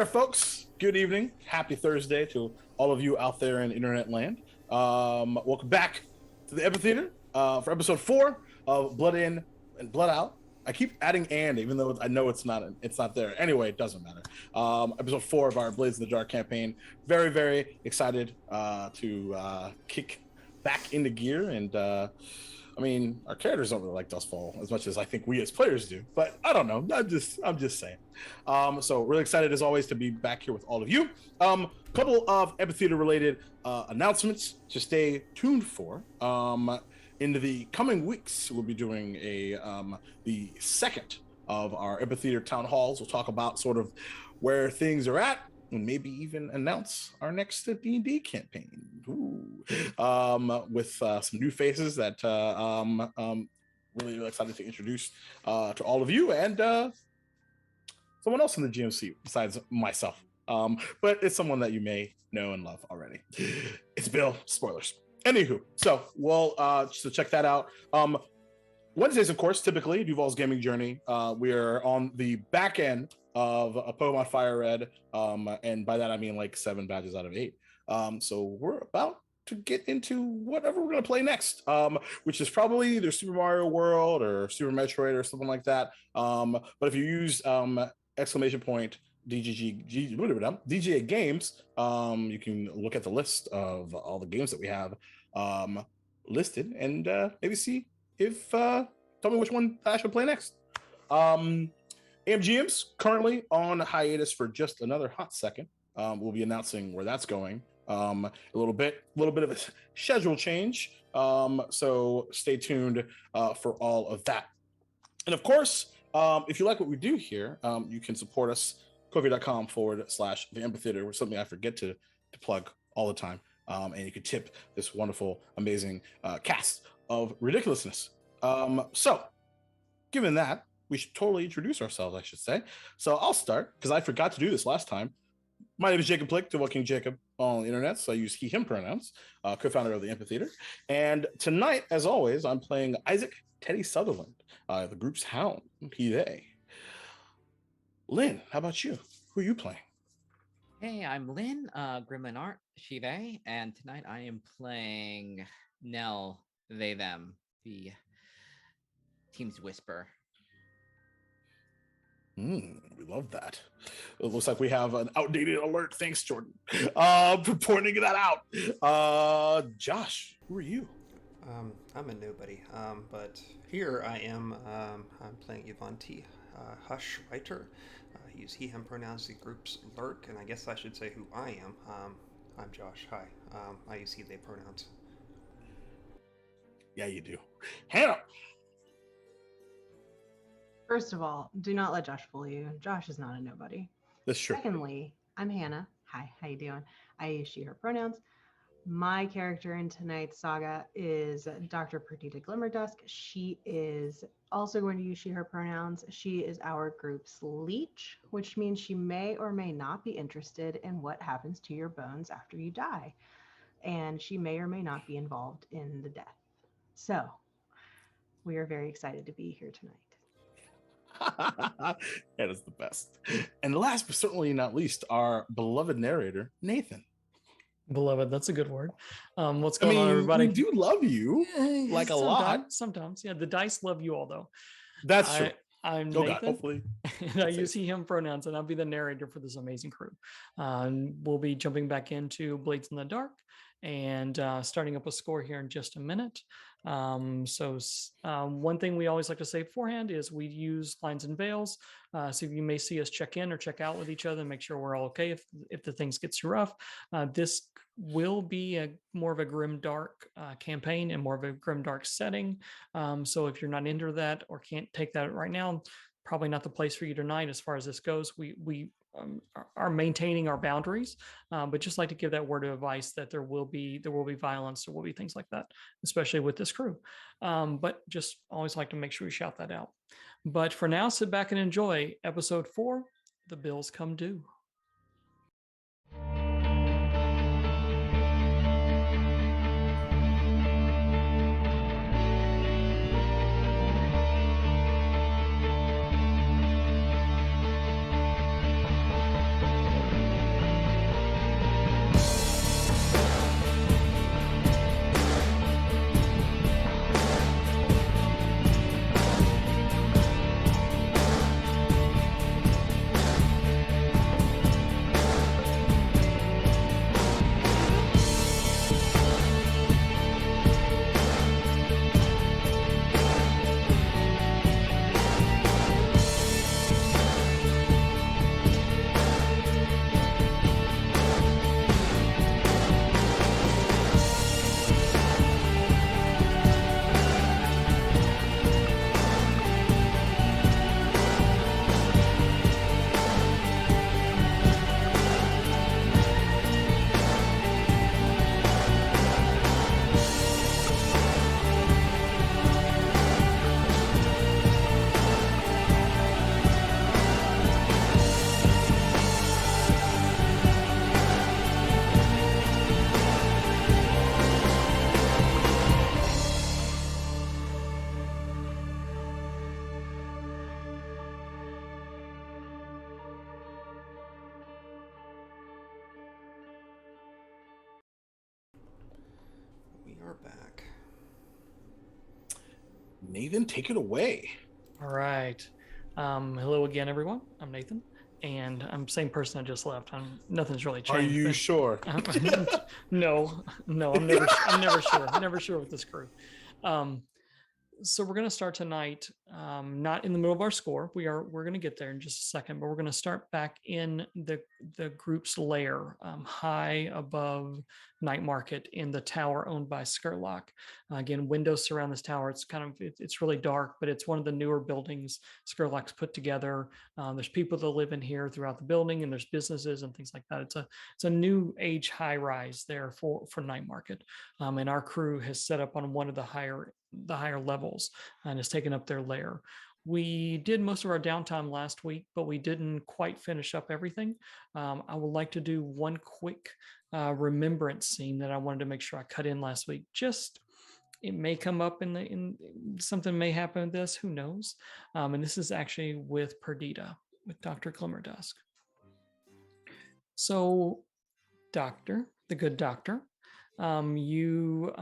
there, folks. Good evening. Happy Thursday to all of you out there in internet land. Welcome back to the Epitheater for episode 4 of Blood In and Blood Out. I keep adding "and" even though I know it's not there. Anyway, it doesn't matter. Episode 4 of our Blades in the Dark campaign. Very, very excited to kick back into gear. And I mean, our characters don't really like Dustfall as much as I think we as players do. But I don't know. I'm just saying. So really excited as always to be back here with all of you. Couple of Epitheater related announcements to stay tuned for. In the coming weeks, we'll be doing the second of our Epitheater town halls. We'll talk about sort of where things are at and maybe even announce our next D&D campaign. With some new faces that really excited to introduce to all of you and someone else in the GMC besides myself. But it's someone that you may know and love already. It's Bill. Spoilers. Anywho, so we'll just to check that out. Wednesdays, of course, typically Duval's Gaming Journey. We are on the back end of a Pokemon Fire Red, and by that I mean like 7 badges out of 8. So we're about to get into whatever we're gonna play next, which is probably either Super Mario World or Super Metroid or something like that. But if you use !DGA Games, you can look at the list of all the games that we have listed and maybe see if tell me which one I should play next. AMGM's currently on hiatus for just another hot second. We'll be announcing where that's going a little bit of a schedule change. So stay tuned for all of that. And of course, if you like what we do here, you can support us Ko-fi.com/the Epitheater, which is something I forget to plug all the time. And you can tip this wonderful, amazing cast of ridiculousness. So given that, we should totally introduce ourselves, I should say. So I'll start because I forgot to do this last time. My name is Jacob Plick, Duval King Jacob on the internet, so I use he, him pronouns, co-founder of the Epitheater. And tonight, as always, I'm playing Isaac Teddy Sutherland, the group's hound, he, they. Lynn, how about you? Who are you playing? Hey, I'm Lynn, Gremlin Art, she, they, and tonight I am playing Nell, they, them, the team's whisper. We love that. It looks like we have an outdated alert. Thanks, Jordan, for pointing that out. Josh, who are you? I'm a nobody, but here I am. I'm playing Yvonne T. Hush Writer. Use he, him pronouns, the group's lurk, and I guess I should say who I am. I'm Josh. Hi. I use he, they pronouns. Yeah, you do. Hannah. First of all, do not let Josh fool you. Josh is not a nobody. That's true. Secondly, I'm Hannah. Hi, how you doing? I use she, her pronouns. My character in tonight's saga is Dr. Perdita Glimmerdusk. She is also going to use she, her pronouns. She is our group's leech, which means she may or may not be interested in what happens to your bones after you die. And she may or may not be involved in the death. So we are very excited to be here tonight. That is the best. And last but certainly not least, our beloved narrator, Nathan. Beloved, that's a good word. What's going on, everybody? We do love you, like a lot. Sometimes, yeah. The dice love you all, though. That's true. I'm Nathan, God, hopefully. and I use he, him pronouns, and I'll be the narrator for this amazing crew. We'll be jumping back into Blades in the Dark and starting up a score here in just a minute. One thing we always like to say beforehand is we use lines and veils. So you may see us check in or check out with each other and make sure we're all okay if the things get too rough. This will be more of a grim dark campaign and more of a grim dark setting. So if you're not into that or can't take that right now, probably not the place for you tonight as far as this goes. We are maintaining our boundaries, but just like to give that word of advice that there will be violence, there will be things like that, especially with this crew. But just always like to make sure we shout that out. But for now, sit back and enjoy episode 4, The Bills Come Due. Nathan, take it away. All right. Hello again, everyone. I'm Nathan, and I'm the same person I just left. Nothing's really Are changed. you but- sure? No, I'm never. I'm never sure. I'm never sure with this crew. So we're going to start tonight, not in the middle of our score. We're going to get there in just a second, but we're going to start back in the group's lair, high above Night Market in the tower owned by Skurlock. Again, windows surround this tower. It's really dark, but it's one of the newer buildings Skurlock's put together. There's people that live in here throughout the building, and there's businesses and things like that. It's a new age high rise there for Night Market, and our crew has set up on one of the higher levels and has taken up their lair. We did most of our downtime last week, but we didn't quite finish up everything. I would like to do one quick remembrance scene that I wanted to make sure I cut in last week. Just it may come up in something may happen with this, who knows? And this is actually with Perdita, with Dr. Glimmerdusk. So, Doctor, the good doctor, your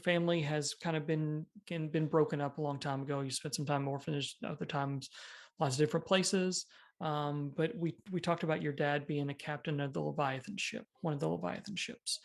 family has kind of been broken up a long time ago. You spent some time in orphanage, other times lots of different places. But we talked about your dad being a captain of the Leviathan ship, one of the Leviathan ships.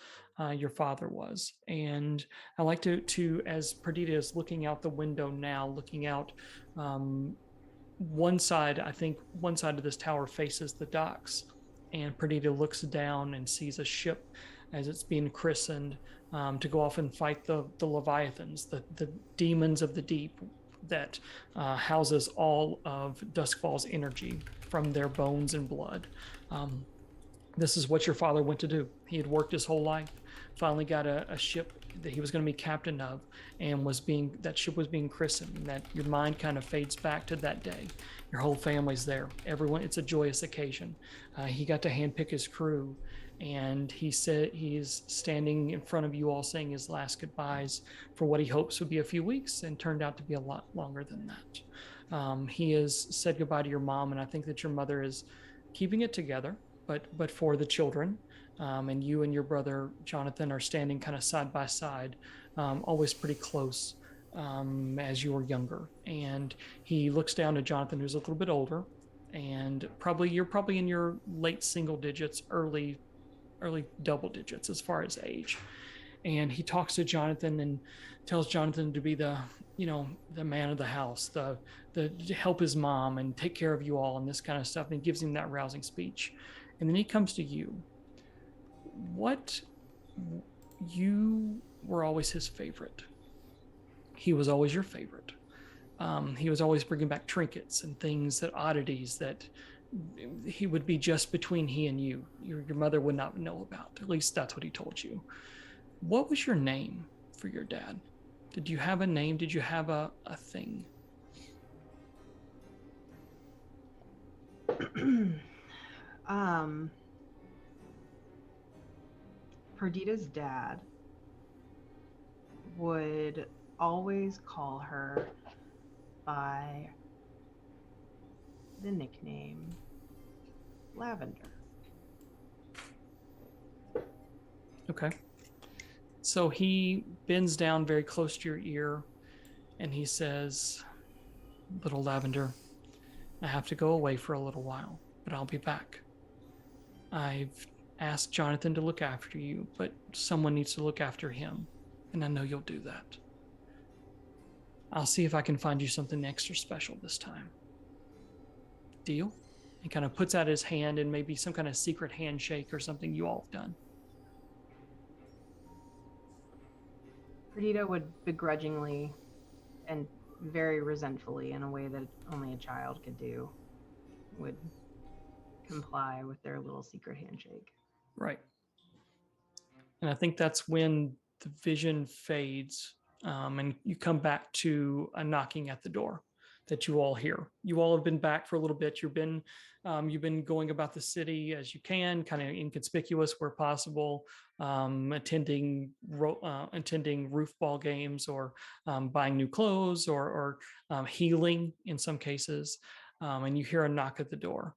Your father was, and I like to as Perdita is looking out the window now, looking out. One side of this tower faces the docks, and Perdita looks down and sees a ship as it's being christened to go off and fight the Leviathans, the demons of the deep that houses all of Duskfall's energy from their bones and blood. This is what your father went to do. He had worked his whole life, finally got a ship that he was going to be captain of, and that ship was being christened, and that your mind kind of fades back to that day. Your whole family's there. Everyone, it's a joyous occasion. He got to handpick his crew, and he said he's standing in front of you all saying his last goodbyes for what he hopes would be a few weeks, and turned out to be a lot longer than that. He has said goodbye to your mom, and I think that your mother is keeping it together, but for the children. And you and your brother Jonathan are standing kind of side by side, always pretty close as you were younger. And he looks down to Jonathan, who's a little bit older, and you're probably in your late single digits, early double digits as far as age. And he talks to Jonathan and tells Jonathan to be the man of the house, the to help his mom and take care of you all and this kind of stuff. And he gives him that rousing speech. And then he comes to you. You were always his favorite. He was always your favorite. He was always bringing back trinkets and oddities that he would be just between he and you. Your mother would not know about. At least that's what he told you. What was your name for your dad? Did you have a name? Did you have a thing? Perdita's dad would always call her by the nickname Lavender. Okay. So he bends down very close to your ear and he says, "Little Lavender, I have to go away for a little while, but I'll be back. I've asked Jonathan to look after you, but someone needs to look after him, and I know you'll do that. I'll see if I can find you something extra special this time. Deal?" He kind of puts out his hand and maybe some kind of secret handshake or something you all have done. Perdita would begrudgingly and very resentfully, in a way that only a child could do, would comply with their little secret handshake. Right. And I think that's when the vision fades, and you come back to a knocking at the door that you all hear. You all have been back for a little bit. You've been going about the city as you can, kind of inconspicuous where possible, attending roof ball games, or buying new clothes, or healing in some cases. And you hear a knock at the door.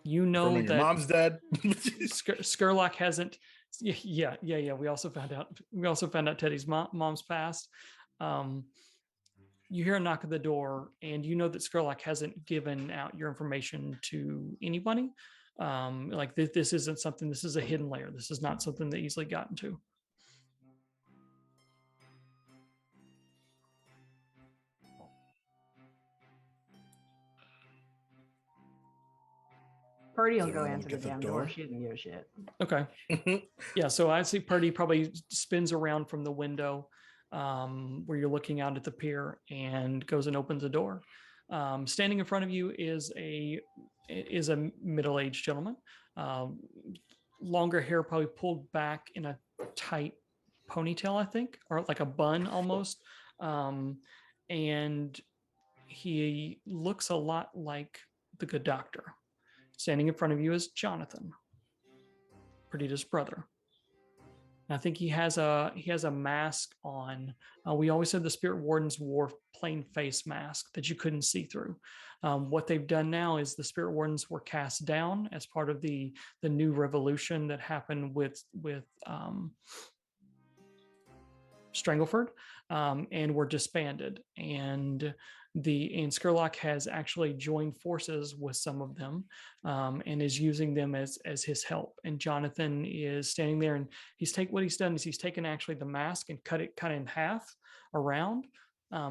You know Your that mom's dead. Skurlock hasn't. Yeah. We also found out Teddy's mom's passed. You hear a knock at the door, and you know that Skurlock hasn't given out your information to anybody. Like this isn't something. This is a hidden layer. This is not something that easily got into. Purdy will Does go everyone answer the get the damn door. door? She didn't give a shit. Okay. Yeah, so I see Purdy probably spins around from the window where you're looking out at the pier and goes and opens the door. Standing in front of you is a middle-aged gentleman. Longer hair, probably pulled back in a tight ponytail, I think, or like a bun almost. And he looks a lot like the Good Doctor. Standing in front of you is Jonathan, Perdita's brother. And I think he has a mask on. We always said the Spirit Wardens wore plain face mask that you couldn't see through. What they've done now is the Spirit Wardens were cast down as part of the new revolution that happened with Strangleford, and were disbanded. And Skurlock has actually joined forces with some of them, and is using them as his help. And Jonathan is standing there, and what he's done is he's taken actually the mask and cut it in half around.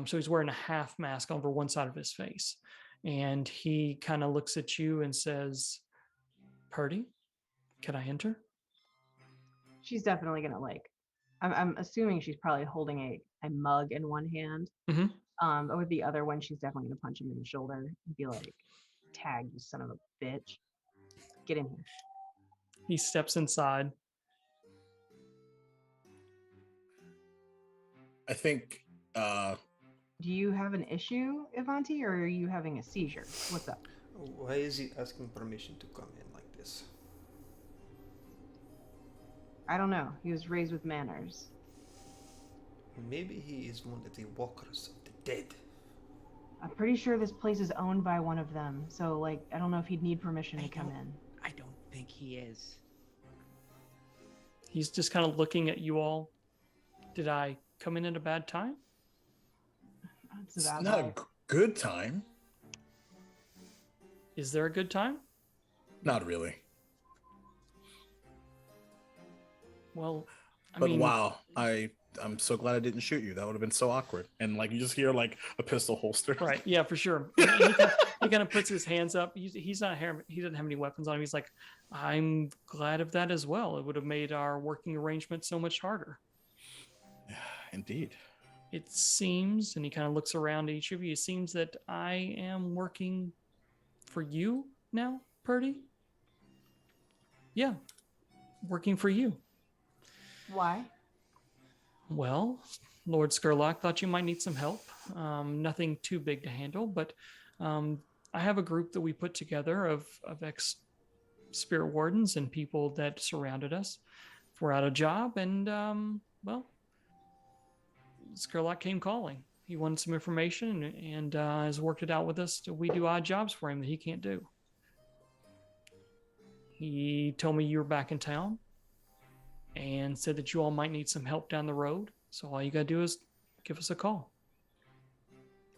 So he's wearing a half mask over one side of his face, and he kind of looks at you and says, "Purdy, can I enter?" She's definitely gonna I'm assuming she's probably holding a mug in one hand. Mhm. But with the other one, she's definitely gonna punch him in the shoulder and be like, "Tag, you son of a bitch. Get in here." He steps inside. I think Do you have an issue, Ivanti, or are you having a seizure? What's up? Why is he asking permission to come in like this? I don't know. He was raised with manners. Maybe he is one of the walkers of the dead. I'm pretty sure this place is owned by one of them, so I don't know if he'd need permission to come in. I don't think he is. He's just kind of looking at you all. Did I come in at a bad time? It's about not a life. good time. Is there a good time? Not really. Well, But wow, I'm so glad I didn't shoot you. That would have been so awkward. And you just hear a pistol holster. Right. Yeah, for sure. He kind of puts his hands up. He's not here. He doesn't have any weapons on him. He's like, I'm glad of that as well. It would have made our working arrangement so much harder. Yeah, indeed. It seems, and he kind of looks around at each of you, it seems that I am working for you now, Purdy. Yeah, working for you. Why? Well, Lord Skurlock thought you might need some help. Nothing too big to handle, but I have a group that we put together of ex-Spirit Wardens and people that surrounded us. We're out of job, and Skurlock came calling. He wanted some information and has worked it out with us. We do odd jobs for him that he can't do. He told me you were back in town and said that you all might need some help down the road. So all you gotta do is give us a call.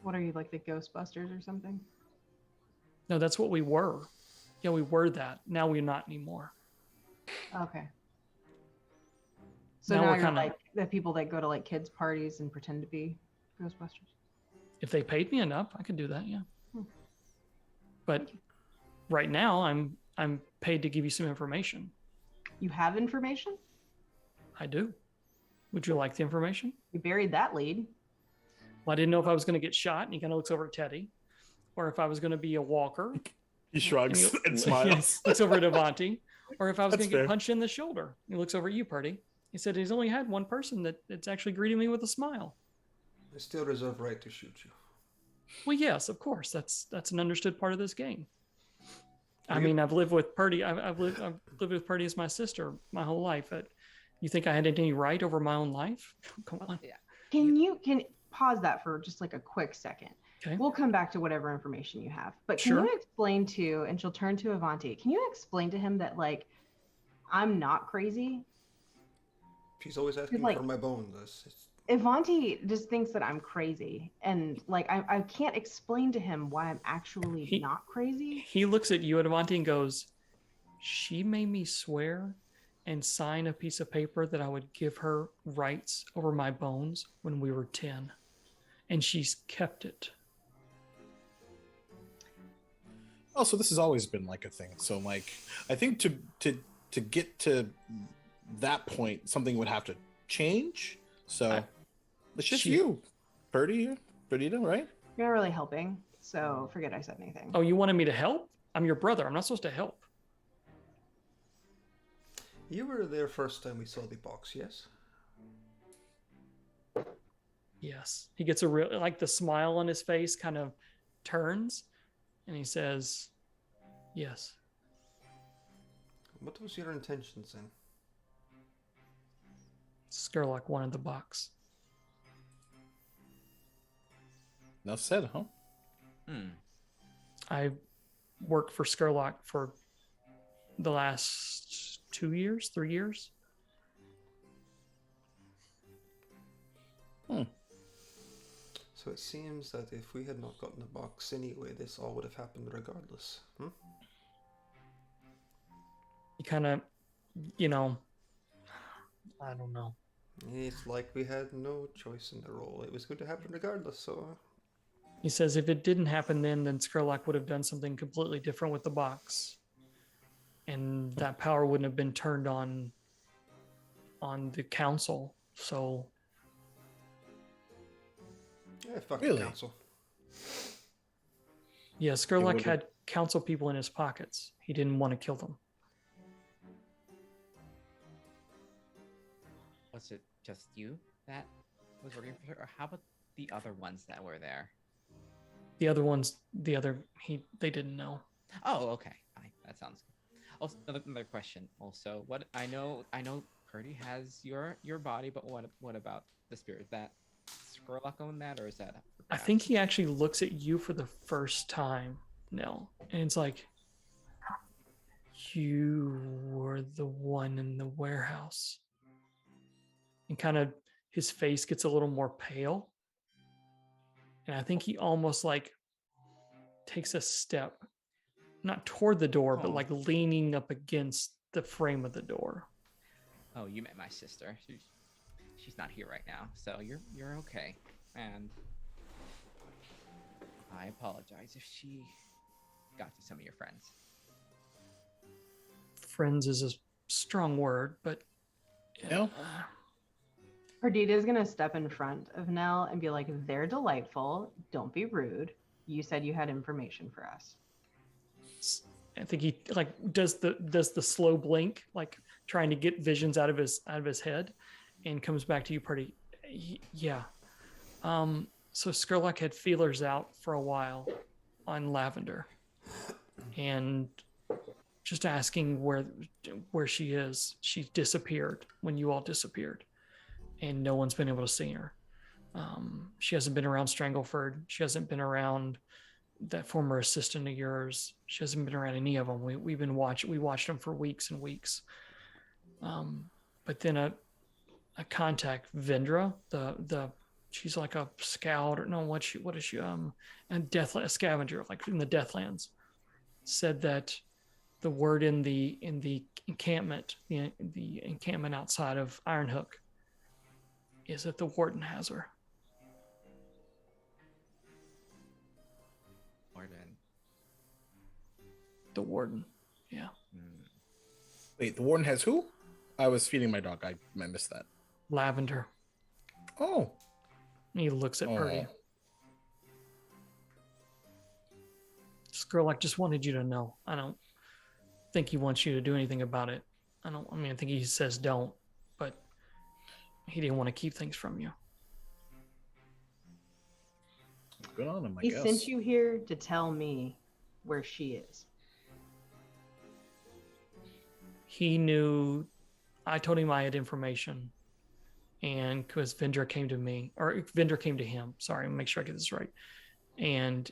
What are you, like the Ghostbusters or something? No, that's what we were. Yeah, we were that. Now we're not anymore. Okay. So Now now we're you're kinda- like the people that go to kids' parties and pretend to be Ghostbusters. If they paid me enough, I could do that, yeah. Hmm. But right now I'm paid to give you some information. You have information? I do. Would you like the information? You buried that lead. Well, I didn't know if I was going to get shot, and he kind of looks over at Teddy, or if I was going to be a walker. He shrugs he- and smiles. looks over at Avanti, or if I was That's going to get fair. punched in the shoulder. He looks over at you, Purdy. He said he's only had one person that's actually greeted me with a smile. I still reserve right to shoot you. Well, yes, of course. That's an understood part of this game. I You- mean, I've lived with Purdy. I've lived with Purdy as my sister my whole life. You think I had any right over my own life? Come on. Can you pause that for just a quick second? Okay. We'll come back to whatever information you have. But can Sure. you explain to, and she'll turn to Avanti, can you explain to him that I'm not crazy? She's always asking like- for my bones. Ivanti just thinks that I'm crazy, and like I can't explain to him why I'm actually He- not crazy. He looks at you, Adamante, and goes, "She made me swear and sign a piece of paper that I would give her rights over my bones when we were 10. And she's kept it." Oh, so this has always been like a thing. So like, I think to get to that point, something would have to change. So it's just she- you, Perdita, right? You're not really helping, so forget I said anything. Oh, you wanted me to help? I'm your brother. I'm not supposed to help. You were there first time we saw the box, yes? Yes. He gets a real, like the smile on his face kind of turns and he says, "Yes." What was your intentions then? Skurlock wanted the box. Enough said, huh? I worked for Skurlock for the last 2 years, 3 years. So it seems that if we had not gotten the box anyway, this all would have happened regardless. He kind of, you know, I don't know. It's like we had no choice in the role. It was going to happen regardless, so... He says if it didn't happen then Skurlock would have done something completely different with the box. And that power wouldn't have been turned on the council. So Yeah, fuck Really? the council. yeah, Skurlock would've- had council people in his pockets. He didn't want to kill them. Was it just you that was working for her, or how about the other ones that were there? The other ones, they didn't know. Oh, okay, fine. That sounds good. Also, another question. Also, what I know Purdy has your body, but what about the spirit? Is that Skurlock own that, or is that? I think he actually looks at you for the first time, Nell, and it's like, you were the one in the warehouse. And kind of his face gets a little more pale. And I think he almost like takes a step, not toward the door, but Oh. like leaning up against the frame of the door. Oh, you met my sister. She's not here right now, so you're okay. And I apologize if she got to some of your friends. Friends is a strong word, but Yeah. Perdita is gonna step in front of Nell and be like, "They're delightful. Don't be rude. You said you had information for us." I think he like does the slow blink, like trying to get visions out of his head, and comes back to you pretty. Yeah. So Skurlock had feelers out for a while on Lavender, and just asking where she is. She disappeared when you all disappeared, and no one's been able to see her. She hasn't been around Strangleford. She hasn't been around that former assistant of yours. She hasn't been around any of them. We watched them for weeks and weeks. But then a contact, Vendra, she's like a scout or no, what is she? And a scavenger, like in the Deathlands, said that the word in the encampment, the encampment outside of Ironhook, is that the warden has her. Warden. The warden, yeah. Wait, the warden has who? I was feeding my dog. I missed that. Lavender. Oh. He looks at Oh. Purdy. Skurlock just wanted you to know. I don't think he wants you to do anything about it. I think he says don't, but he didn't want to keep things from you. Good on him, I He guess. sent you here to tell me where she is. He knew, I told him I had information, and because Vendra came to me, or Vendra came to him, sorry, make sure I get this right, and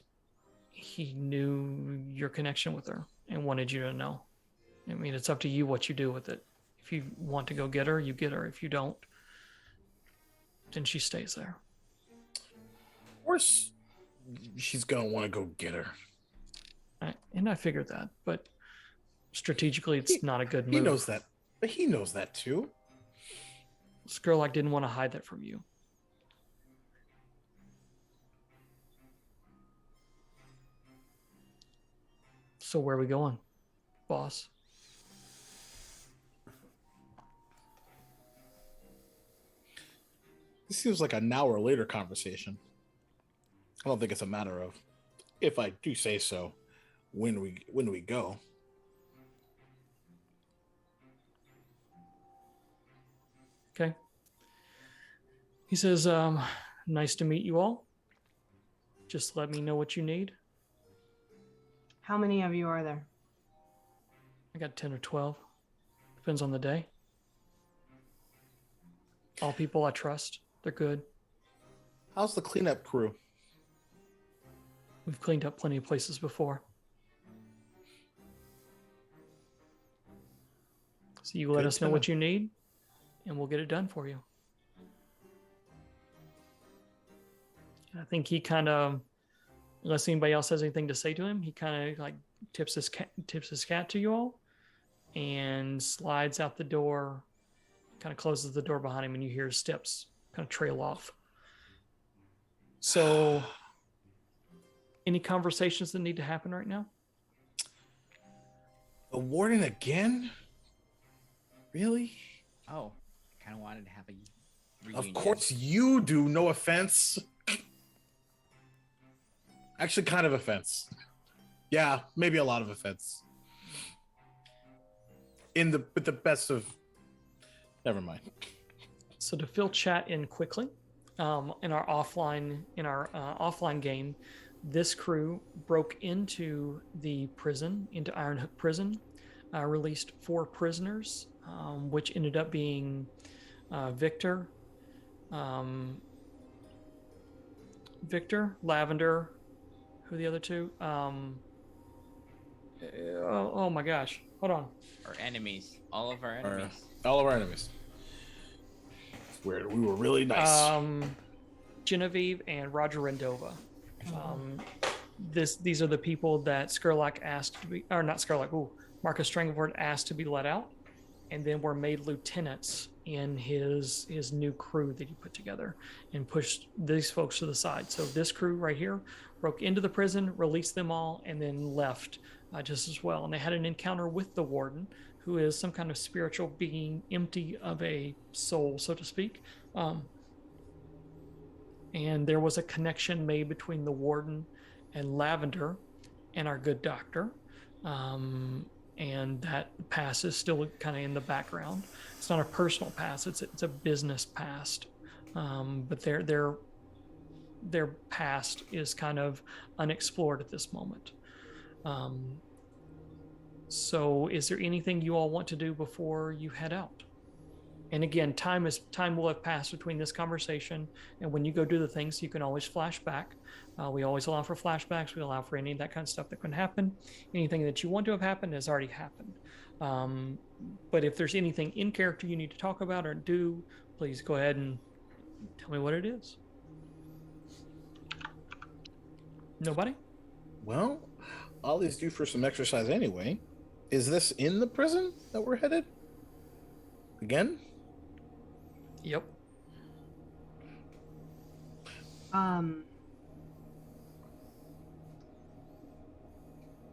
he knew your connection with her and wanted you to know. I mean, it's up to you what you do with it. If you want to go get her, you get her. If you don't, then she stays there. Of course, she's gonna want to go get her. And I figured that, but strategically, it's not a good move. He knows that, but he knows that too. Skurlock didn't want to hide that from you. So where are we going, boss? This seems like a now or later conversation. I don't think it's a matter of, if I do say so, when we go. Okay. He says, nice to meet you all. Just let me know what you need. How many of you are there? I got 10 or 12. Depends on the day. All people I trust. They're good. How's the cleanup crew? We've cleaned up plenty of places before. So you let Good us to know know. what you need, and we'll get it done for you. I think he kind of, unless anybody else has anything to say to him, he kind of like tips his cat to you all, and slides out the door, kind of closes the door behind him, and you hear his steps kind of trail off. So, any conversations that need to happen right now? The warden again? Really? Oh, kind of wanted to have a Of reunion. course you do. No offense. Actually, kind of offense. Yeah, maybe a lot of offense. With the best of. Never mind. So to fill chat in quickly, in our offline game, this crew broke into the prison, into Ironhook Prison, released 4 prisoners, which ended up being Victor, Lavender, who are the other 2? Oh my gosh, hold on. Our enemies. All of our enemies. All of our enemies. Where we were really nice. Genevieve and Roger Rendova. These are the people that Skurlock asked to be, or not Skurlock. Marcus Strangleborn asked to be let out, and then were made lieutenants in his new crew that he put together, and pushed these folks to the side. So this crew right here broke into the prison, released them all, and then left just as well. And they had an encounter with the warden, who is some kind of spiritual being, empty of a soul, so to speak. And there was a connection made between the warden and Lavender and our good doctor. And that past is still kind of in the background. It's not a personal past, it's a business past. But their past is kind of unexplored at this moment. So is there anything you all want to do before you head out? And again, time will have passed between this conversation and when you go do the things. You can always flash back. We always allow for flashbacks. We allow for any of that kind of stuff that can happen. Anything that you want to have happened has already happened. But if there's anything in character you need to talk about or do, please go ahead and tell me what it is. Nobody? Well, Ollie's due for some exercise anyway. Is this in the prison that we're headed? Again? Yep.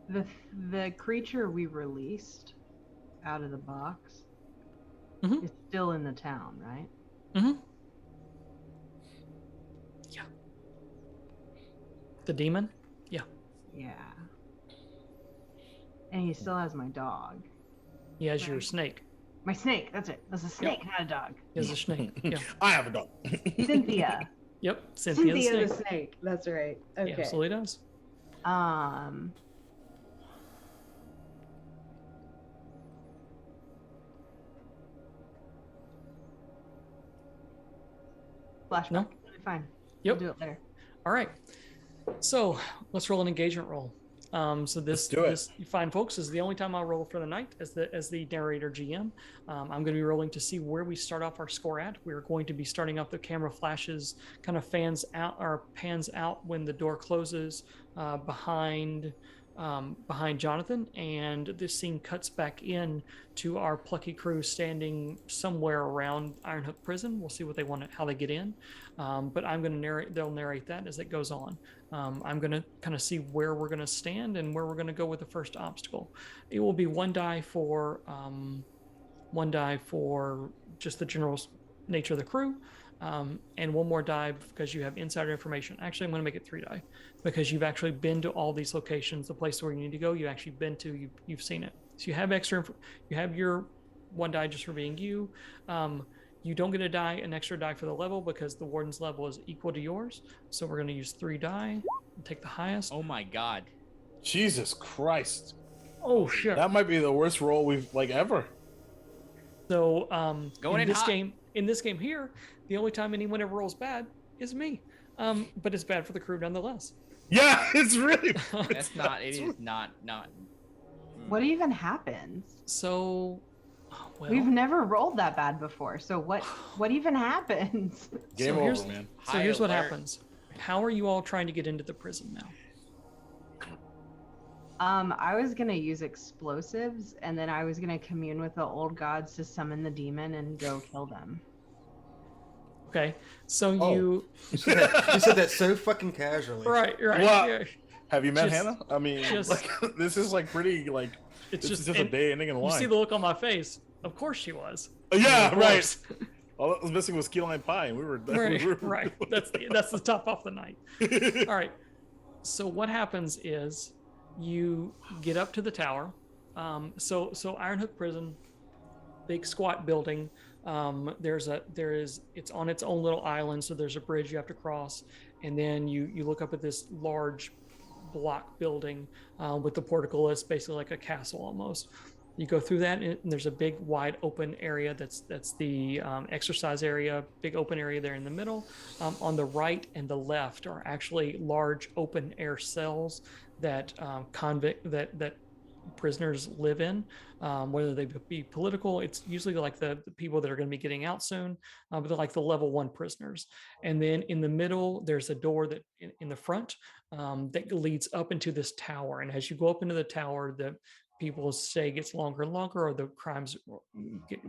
The creature we released out of the box Mhm. is still in the town, right? Mm-hmm. Yeah. The demon? Yeah. Yeah. And he still has my dog. He has your Right. snake. My snake, that's it. That's a snake, not a dog. He has a snake. Yeah. I have a dog. Cynthia. Yep. Cynthia the Cynthia snake. the snake. That's right. He Okay. absolutely does. Flashback. No? It'll be fine. Yep. We'll do it later. All right. So let's roll an engagement roll. So this do it. this fine folks is the only time I'll roll for the night as the narrator GM. I'm going to be rolling to see where we start off our score at. We're going to be starting off, the camera flashes, kind of fans out or pans out when the door closes behind Jonathan, and this scene cuts back in to our plucky crew standing somewhere around Ironhook Prison. We'll see what they want, how they get in, but I'm going to narrate. They'll narrate that as it goes on. I'm going to kind of see where we're going to stand and where we're going to go with the first obstacle. It will be one die for just the general nature of the crew. And one more die because you have insider information. Actually, I'm going to make it 3 die because you've actually been to all these locations, the place where you need to go. You actually been to, you've seen it. So you have extra. You have your 1 die just for being you. You don't get an extra die for the level because the warden's level is equal to yours. So we're going to use 3 die and take the highest. Oh my god. Jesus Christ. Oh shit. That might be the worst roll we've ever. So Going in this hot. in this game here, the only time anyone ever rolls bad is me. But it's bad for the crew nonetheless. Yeah, it's really. That's not. It is not. What even happens? So, well, We've never rolled that bad before. So what even happens? Game so over, man. So High here's what alert. happens. How are you all trying to get into the prison now? I was gonna use explosives, and then I was gonna commune with the old gods to summon the demon and go kill them. Okay, so Oh. you You said that so fucking casually. right. What? Yeah. Have you met Just- Hannah? I mean, just- this is pretty It's this is just just a and day ending in you wine. see the look on my face. Of course she was. Yeah, Of right. course. All that was missing was key lime pie, and we were we were- Right. That's the top off the night. All right. So what happens is you get up to the tower. So Ironhook Prison, big squat building. It's on its own little island. So there's a bridge you have to cross, and then you look up at this large block building with the portcullis, basically like a castle almost. You go through that, and there's a big, wide open area. That's the exercise area, big open area there in the middle. On the right and the left are actually large open air cells that that prisoners live in, whether they be political. It's usually like the people that are going to be getting out soon, but they're like the level 1 prisoners. And then in the middle, there's a door that in the front that leads up into this tower. And as you go up into the tower, the people's stay gets longer and longer, or the crimes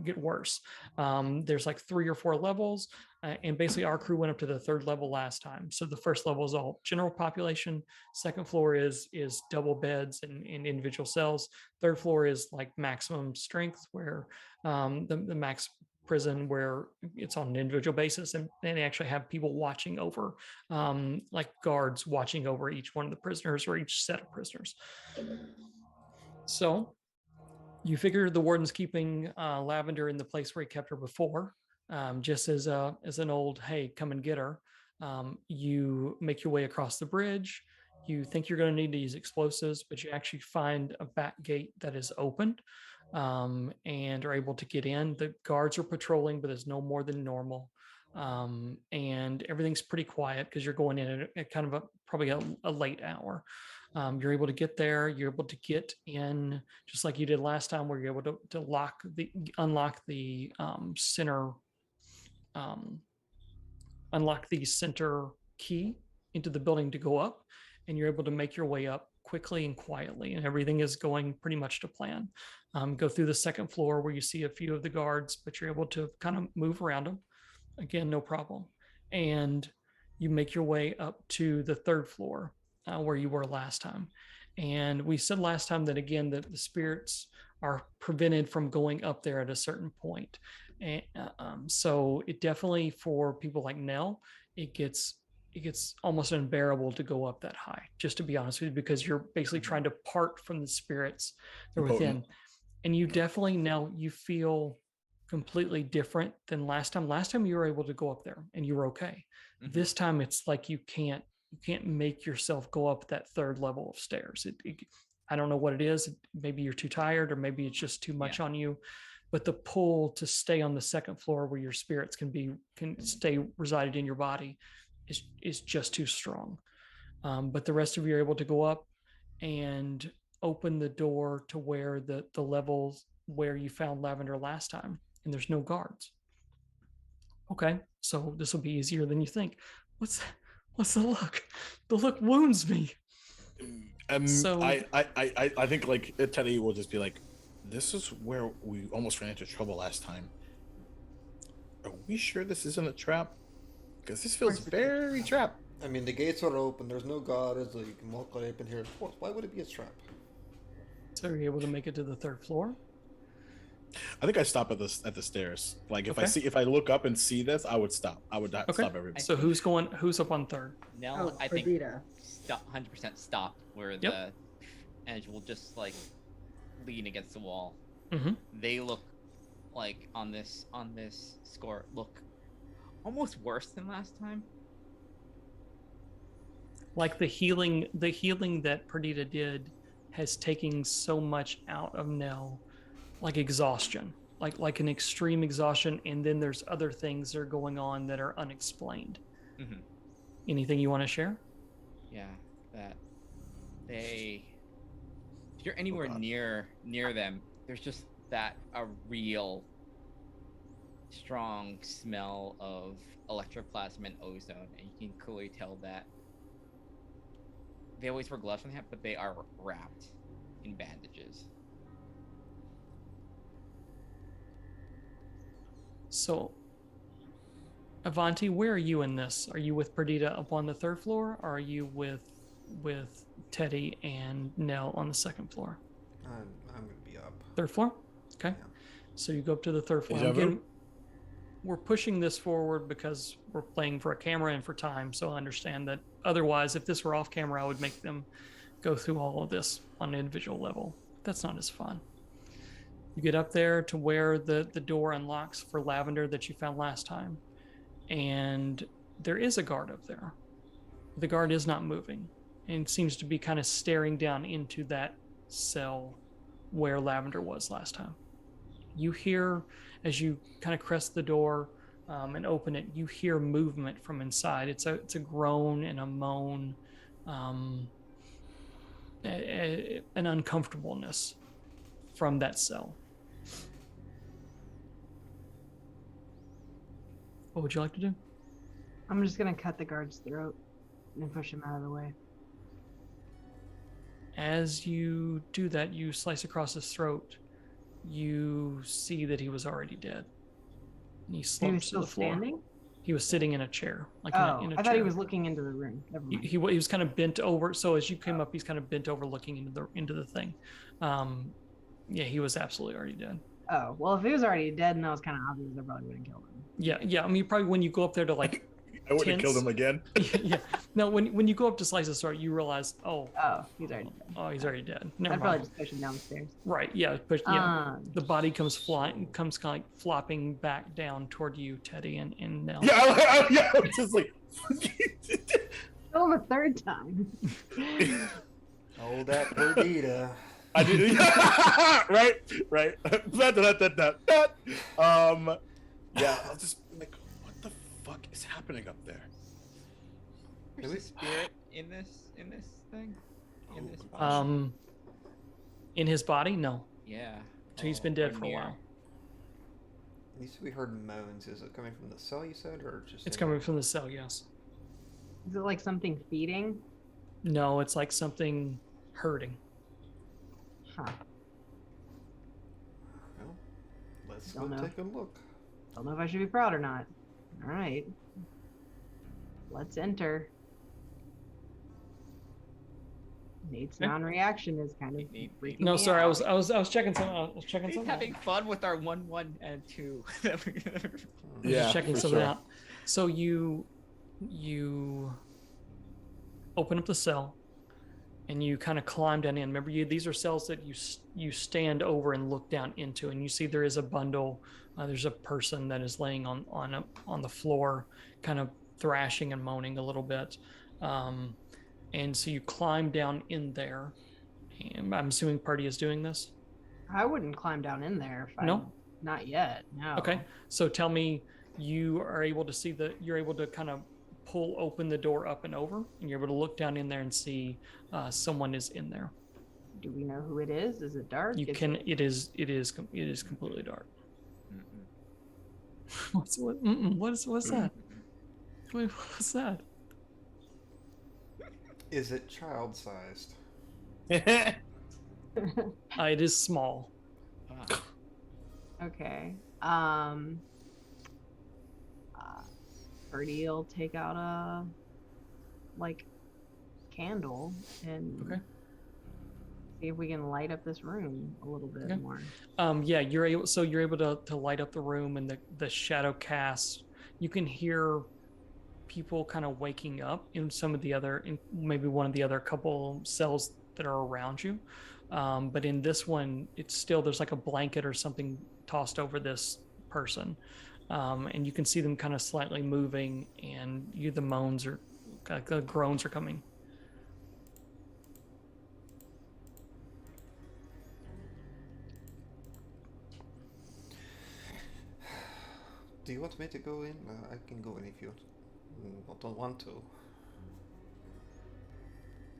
get worse. There's like 3 or 4 levels, and basically our crew went up to the 3rd level last time. So the first level is all general population. 2nd floor is double beds and individual cells. 3rd floor is like maximum strength, where the max prison, where it's on an individual basis, and they actually have people watching over, like guards watching over each one of the prisoners or each set of prisoners. So you figure the warden's keeping Lavender in the place where he kept her before, just as an old, hey, come and get her. You make your way across the bridge. You think you're going to need to use explosives, but you actually find a back gate that is open, and are able to get in. The guards are patrolling, but there's no more than normal. And everything's pretty quiet because you're going in at kind of probably a late hour. You're able to get there. You're able to get in just like you did last time, where you're able to unlock the center key into the building to go up, and you're able to make your way up quickly and quietly, and everything is going pretty much to plan. Go through the 2nd floor where you see a few of the guards, but you're able to kind of move around them. Again, no problem. And you make your way up to the 3rd floor, where you were last time. And we said last time that, again, the spirits are prevented from going up there at a certain point. And so it definitely, for people like Nell, it gets almost unbearable to go up that high, just to be honest with you, because you're basically trying to part from the spirits that are within. And you definitely, now you feel completely different than last time. Last time you were able to go up there and you were okay. Mhm. This time it's like you can't make yourself go up that 3rd level of stairs. I don't know what it is. Maybe you're too tired, or maybe it's just too much on you. But the pull to stay on the 2nd floor, where your spirits can stay resided in your body, is just too strong. But the rest of you are able to go up. and open the door to where the levels where you found Lavender last time, and there's no guards. Okay, so this will be easier than you think. What's the look? The look wounds me. So- I think like Teddy will just be like, this is where we almost ran into trouble last time. Are we sure this isn't a trap? Because this feels very trap. I mean, the gates are open. There's no guards, so you can walk right up in here. Of course, why would it be a trap? So you're able to make it to the 3rd floor? I think I stop at the stairs. Like Okay. if I look up and see this, I would stop. I would Okay. stop everybody. So who's up on 3rd? Nell, I think Perdita. stop 100% stop where the edge will just like lean against the wall. Mm-hmm. They look like on this score look almost worse than last time. Like the healing that Perdita did has taken so much out of Nell, like exhaustion, like an extreme exhaustion, and then there's other things that are going on that are unexplained. Mm-hmm. Anything you want to share? Yeah, that if you're anywhere God. near them, there's just a real strong smell of electroplasm and ozone, and you can clearly tell that they always wear gloves on the hand, but they are wrapped in bandages. So, Avanti, where are you in this? Are you with Perdita up on the 3rd floor, or are you with Teddy and Nell on the 2nd floor? I'm gonna be up. 3rd floor? Okay. Yeah. So you go up to the 3rd floor. Deja vu. Again, we're pushing this forward because we're playing for a camera and for time. So I understand that otherwise, if this were off camera, I would make them go through all of this on an individual level. That's not as fun. You get up there to where the door unlocks for Lavender that you found last time. And there is a guard up there. The guard is not moving and seems to be kind of staring down into that cell where Lavender was last time. You hear, as you kind of crest the door and open it, you hear movement from inside. It's a groan and a moan, an uncomfortableness from that cell. What would you like to do? I'm just gonna cut the guard's throat and push him out of the way. As you do that, you slice across his throat. You see that he was already dead. And he He was slumps to still the floor. standing? He was sitting in a chair, like Oh, in a I chair. thought he was looking into the room. Never mind. He was kind of bent over. So as you came up, he's kind of bent over, looking into the thing. Yeah, he was absolutely already dead. Oh, well, if he was already dead and that was kind of obvious, I probably wouldn't kill him. Yeah. I mean, probably when you go up there to like, I wouldn't have killed tense. him again. yeah. No, when you go up to slice his throat, you realize, Oh, he's already dead. he's already dead. Never I'd probably mind. just push him down the stairs. Right. Yeah. But yeah, Um, the body comes kind of like flopping back down toward you, Teddy and Nell. Yeah, I was just like. kill him a third time. Oh, that Perdita. I did. right. Yeah, I'll just be like, what the fuck is happening up there? There's a spirit in this thing. In this Oh, body. In his body, no. Yeah. So he's been dead or for a near. while. At least we heard moans. Is it coming from the cell you said, or just? It's in- coming from the cell, yes. Is it like something feeding? No, it's like something hurting. Huh. Well, let's Don't go know. take a look. Don't know if I should be proud or not. All right. Let's enter. Nate's Okay. non-reaction is kind of Nate- freaking No, me sorry, I out. was checking something. I was checking He's something. having fun with our 1, 1, and 2. I was Yeah, just checking for something sure. out. So you open up the cell and you kind of climb down in. Remember, these are cells that you stand over and look down into, and you see there is a bundle. There's a person that is laying on the floor, kind of thrashing and moaning a little bit. And so you climb down in there. And I'm assuming Party is doing this. I wouldn't climb down in there. If No? Not yet. No. Okay. So tell me, you're able to kind of pull open the door up and over, and you're able to look down in there and see someone is in there. Do we know who it is? Is it dark? You Is can. it- It is completely dark. Mm-mm. What's that? Wait, what's that? Is it child-sized? It is small. Ah. Okay. Birdie will take out a candle and Okay. see if we can light up this room a little bit Okay. more. Yeah, you're able. So you're able to light up the room, and the shadow casts. You can hear people kind of waking up in some of the other, in maybe one of the other couple cells that are around you. But in this one, it's still there's like a blanket or something tossed over this person, and you can see them kind of slightly moving, and the moans or the groans are coming. Do you want me to go in? I can go in if you don't want to.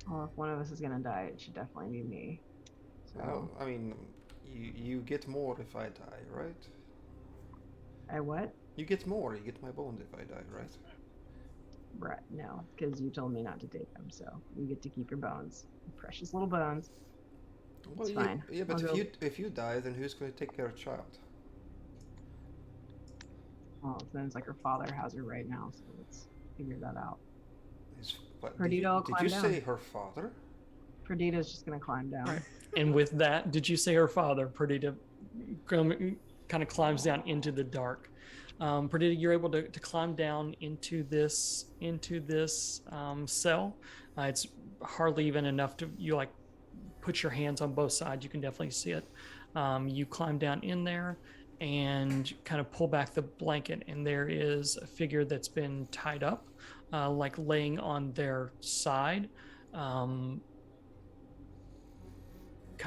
Well, if one of us is gonna die, it should definitely be me. So Well, I mean, you get more if I die, right? I what? You get more. You get my bones if I die, right? Right, no, because you told me not to take them, so you get to keep your bones. Precious little bones. Well, It's fine. Yeah, but I'll go- if you die, then who's going to take care of child? Well, it sounds like her father has her right now, so let's figure that out. Did Perdita will you climb say down. her father? Perdita's just gonna climb down. Right. And with that, did you say her father? Perdita kind of climbs down into the dark. Perdita, you're able to climb down into this cell. It's hardly even enough to you like put your hands on both sides. You can definitely see it. You climb down in there and kind of pull back the blanket, and there is a figure that's been tied up, like laying on their side, kind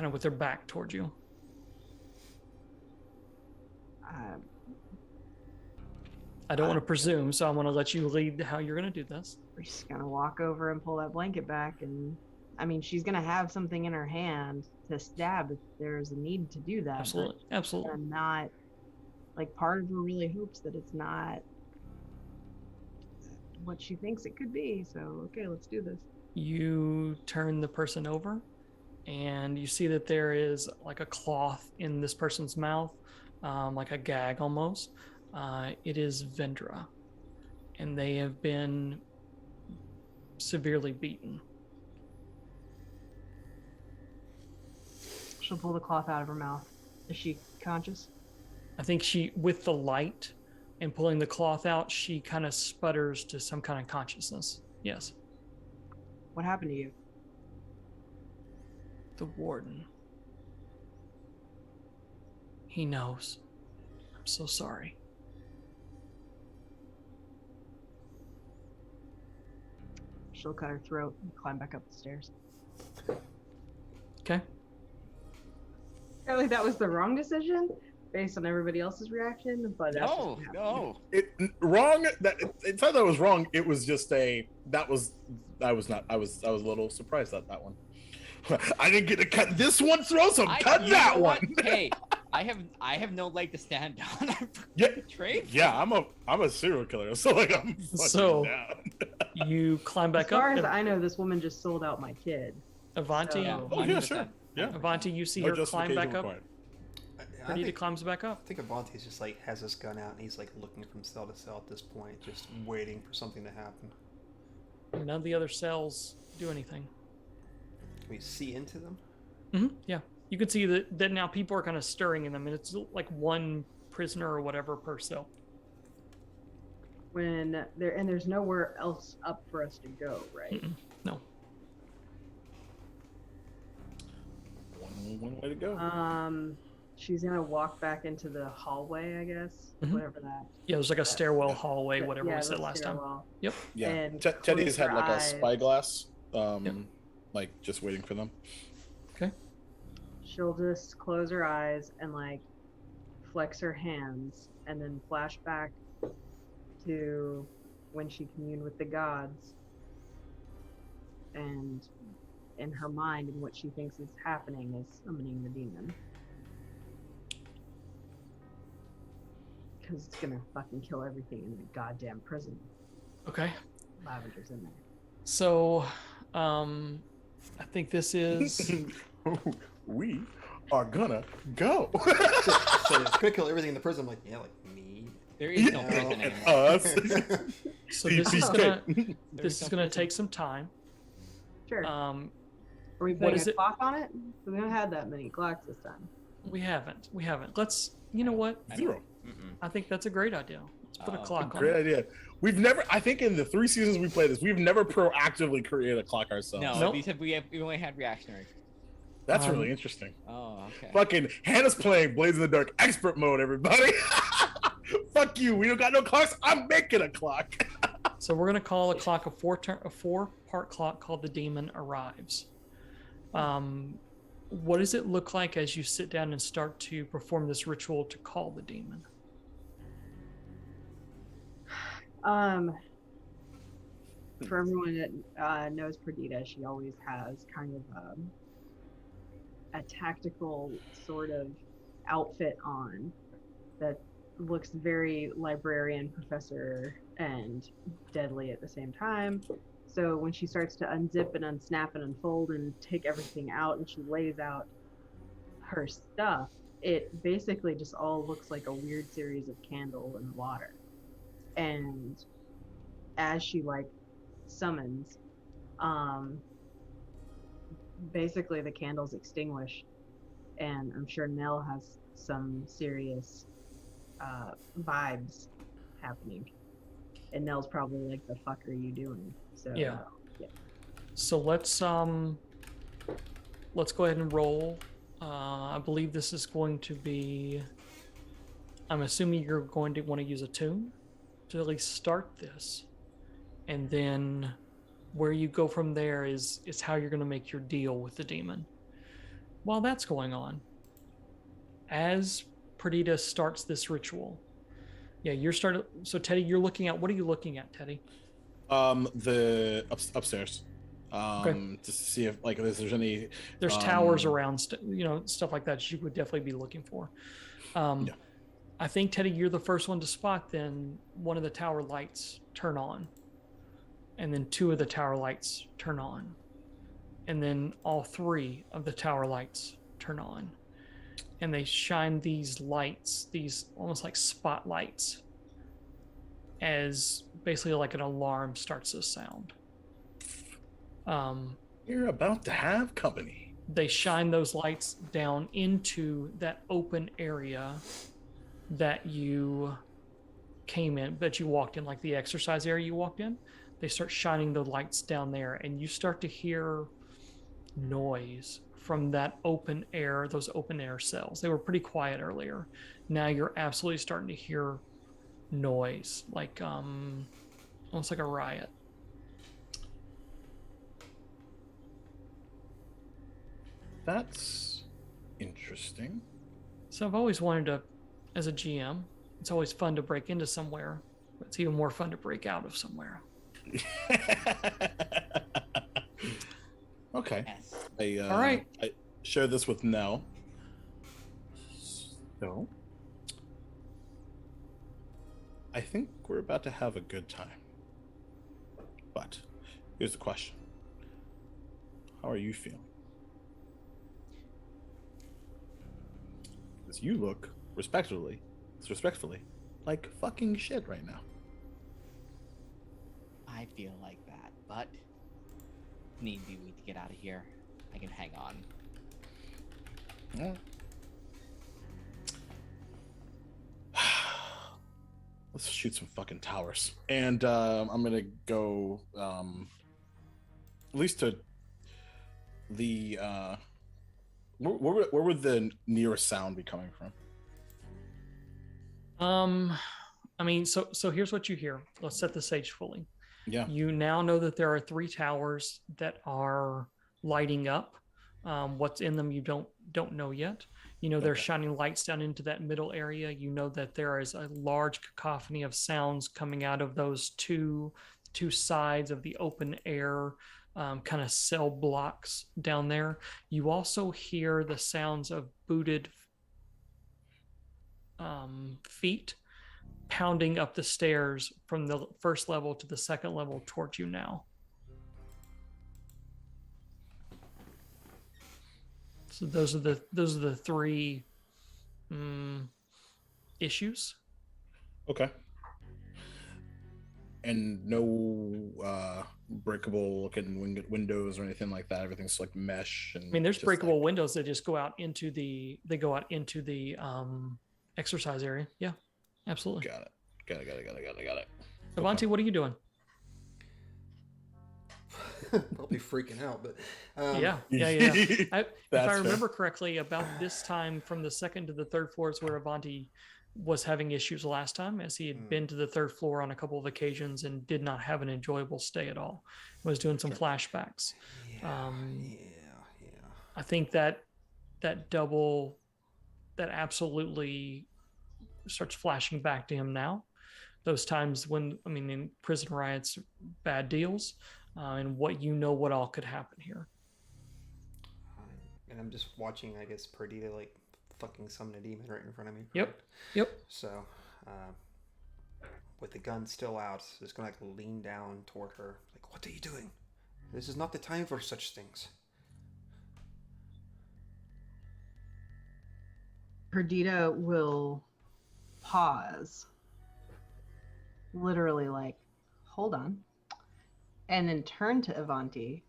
of with their back towards you. Um, I don't want to presume, so I'm going to let you lead how you're going to do this. we're just gonna walk over and pull that blanket back, and I mean, she's gonna have something in her hand to stab if there's a need to do that. Absolutely, absolutely. But I'm not like part of her really hopes that it's not what she thinks it could be. So okay, let's do this. You turn the person over, and you see that there is like a cloth in this person's mouth, like a gag almost. It is Vendra, and they have been severely beaten. She'll pull the cloth out of her mouth. Is she conscious? I think she, with the light and pulling the cloth out, she kind of sputters to some kind of consciousness. Yes. What happened to you? The warden. He knows. I'm so sorry. She'll cut her throat and climb back up the stairs. Okay. Apparently that was the wrong decision based on everybody else's reaction, but that's just No, what happened. no. Wrong. It's not that it was wrong. It was just I was a little surprised at that one. I didn't get to cut this one's throat, so I'm cutting you that know what? one. Hey, I have no leg to stand on. I'm Yeah. betrayed. Yeah, I'm a serial killer, so like I'm fucking So- down. You climb As back far up. as I know, this woman just sold out my kid. Avanti, Yeah, Oh, yeah, 100%. sure. Yeah. Avanti, you see No her climb justification back up. required. I Perdita think, climbs back up. I think Avanti's just like has his gun out and he's like looking from cell to cell at this point, just waiting for something to happen. None of the other cells do anything. Can we see into them? Yeah, you can see that now people are kind of stirring in them, and it's like one prisoner or whatever per cell. When there's nowhere else up for us to go, right? Mm-mm. No. One way to go. She's gonna walk back into the hallway, I guess. Mhm. Whatever that. Yeah, there's like a stairwell, hallway, Yeah, whatever we said the last time. stairwell. Yep. Yeah. and Teddy's close had her like a eyes. spyglass, Yep. like just waiting for them. Okay. She'll just close her eyes and like flex her hands and then flash back to when she communed with the gods, and in her mind and what she thinks is happening is summoning the demon. Because it's gonna fucking kill everything in the goddamn prison. Okay. Lavender's in there. So, I think this is. We are gonna go. So it's gonna kill everything in the prison. I'm like, yeah, like me. There is no Yeah. prison And anymore. us. So this is CPK. this is gonna take some time. Sure. Are we what putting is a it- clock on it? We haven't had that many clocks this time. We haven't. Let's. You know what? Zero. Mm-mm. I think that's a great idea. Let's put a Oh, clock on Great it. idea. We've never, I think in the 3 seasons we played this, we've never proactively created a clock ourselves. No, Nope. we only had reactionary. That's Um, really interesting. Oh, okay. Fucking Hannah's playing Blades in the Dark expert mode, everybody. Fuck you. We don't got no clocks. I'm making a clock. So we're gonna call a clock a 4-part clock called the Demon Arrives. What does it look like as you sit down and start to perform this ritual to call the demon? For everyone that knows Perdita, she always has kind of a tactical sort of outfit on that looks very librarian professor and deadly at the same time. So when she starts to unzip and unsnap and unfold and take everything out and she lays out her stuff, it basically just all looks like a weird series of candle and water. And as she like summons, basically the candles extinguish, and I'm sure Nell has some serious vibes happening. And Nell's probably like, "The fuck are you doing?" So Yeah. So let's go ahead and roll. I believe this is going to be. I'm assuming you're going to want to use a tune to at least start this, and then where you go from there is how you're going to make your deal with the demon. While that's going on, as Perdita starts this ritual, yeah, you're starting. So Teddy, you're looking at. What are you looking at, Teddy? The upstairs. To see if like if there's any. There's towers around, stuff like that you would definitely be looking for. Yeah. I think, Teddy, you're the first one to spot then one of the tower lights turn on. And then 2 of the tower lights turn on. And then all 3 of the tower lights turn on. And they shine these lights, these almost like spotlights, as basically like an alarm starts to sound. You're about to have company. They shine those lights down into that open area that you came in, that you walked in, like the exercise area you walked in. They start shining the lights down there, and you start to hear noise from that open air, those open air cells. They were pretty quiet earlier. Now you're absolutely starting to hear noise, like almost like a riot. That's interesting. So I've always wanted to, as a GM, it's always fun to break into somewhere, but it's even more fun to break out of somewhere. Okay. Yes. All right. I share this with Nell. So, I think we're about to have a good time. But here's the question: how are you feeling? Because you look respectfully, like fucking shit right now. I feel like that, but need be we to get out of here. I can hang on. Yeah. Let's shoot some fucking towers. And I'm gonna go at least to the where would the nearest sound be coming from? I mean, so here's what you hear. Let's set the stage fully. Yeah. You now know that there are 3 towers that are lighting up. What's in them, you don't don't know yet. You know, they're Okay. shining lights down into that middle area. You know that there is a large cacophony of sounds coming out of those two sides of the open air kind of cell blocks down there. You also hear the sounds of booted feet pounding up the stairs from the first level to the second level towards you now. So those are the three issues. Okay. And no breakable looking windows or anything like that. Everything's like mesh. And I mean, there's just breakable like- windows that just go out into the exercise area. Yeah, absolutely. Got it. Avanti, what are you doing? Probably freaking out, but Yeah. If I That's fair. remember correctly, about this time from the second to the third floors where Avanti was having issues last time, as he had been to the third floor on a couple of occasions and did not have an enjoyable stay at all. Was doing some flashbacks. yeah. I think that absolutely starts flashing back to him now. Those times when, I mean, in prison riots, bad deals, and what all could happen here. And I'm just watching, I guess, Perdita like fucking summon a demon right in front of me. Yep. correct? Yep. So, with the gun still out, just gonna like lean down toward her. Like, what are you doing? This is not the time for such things. Perdita will pause, literally like, hold on, and then turn to Avanti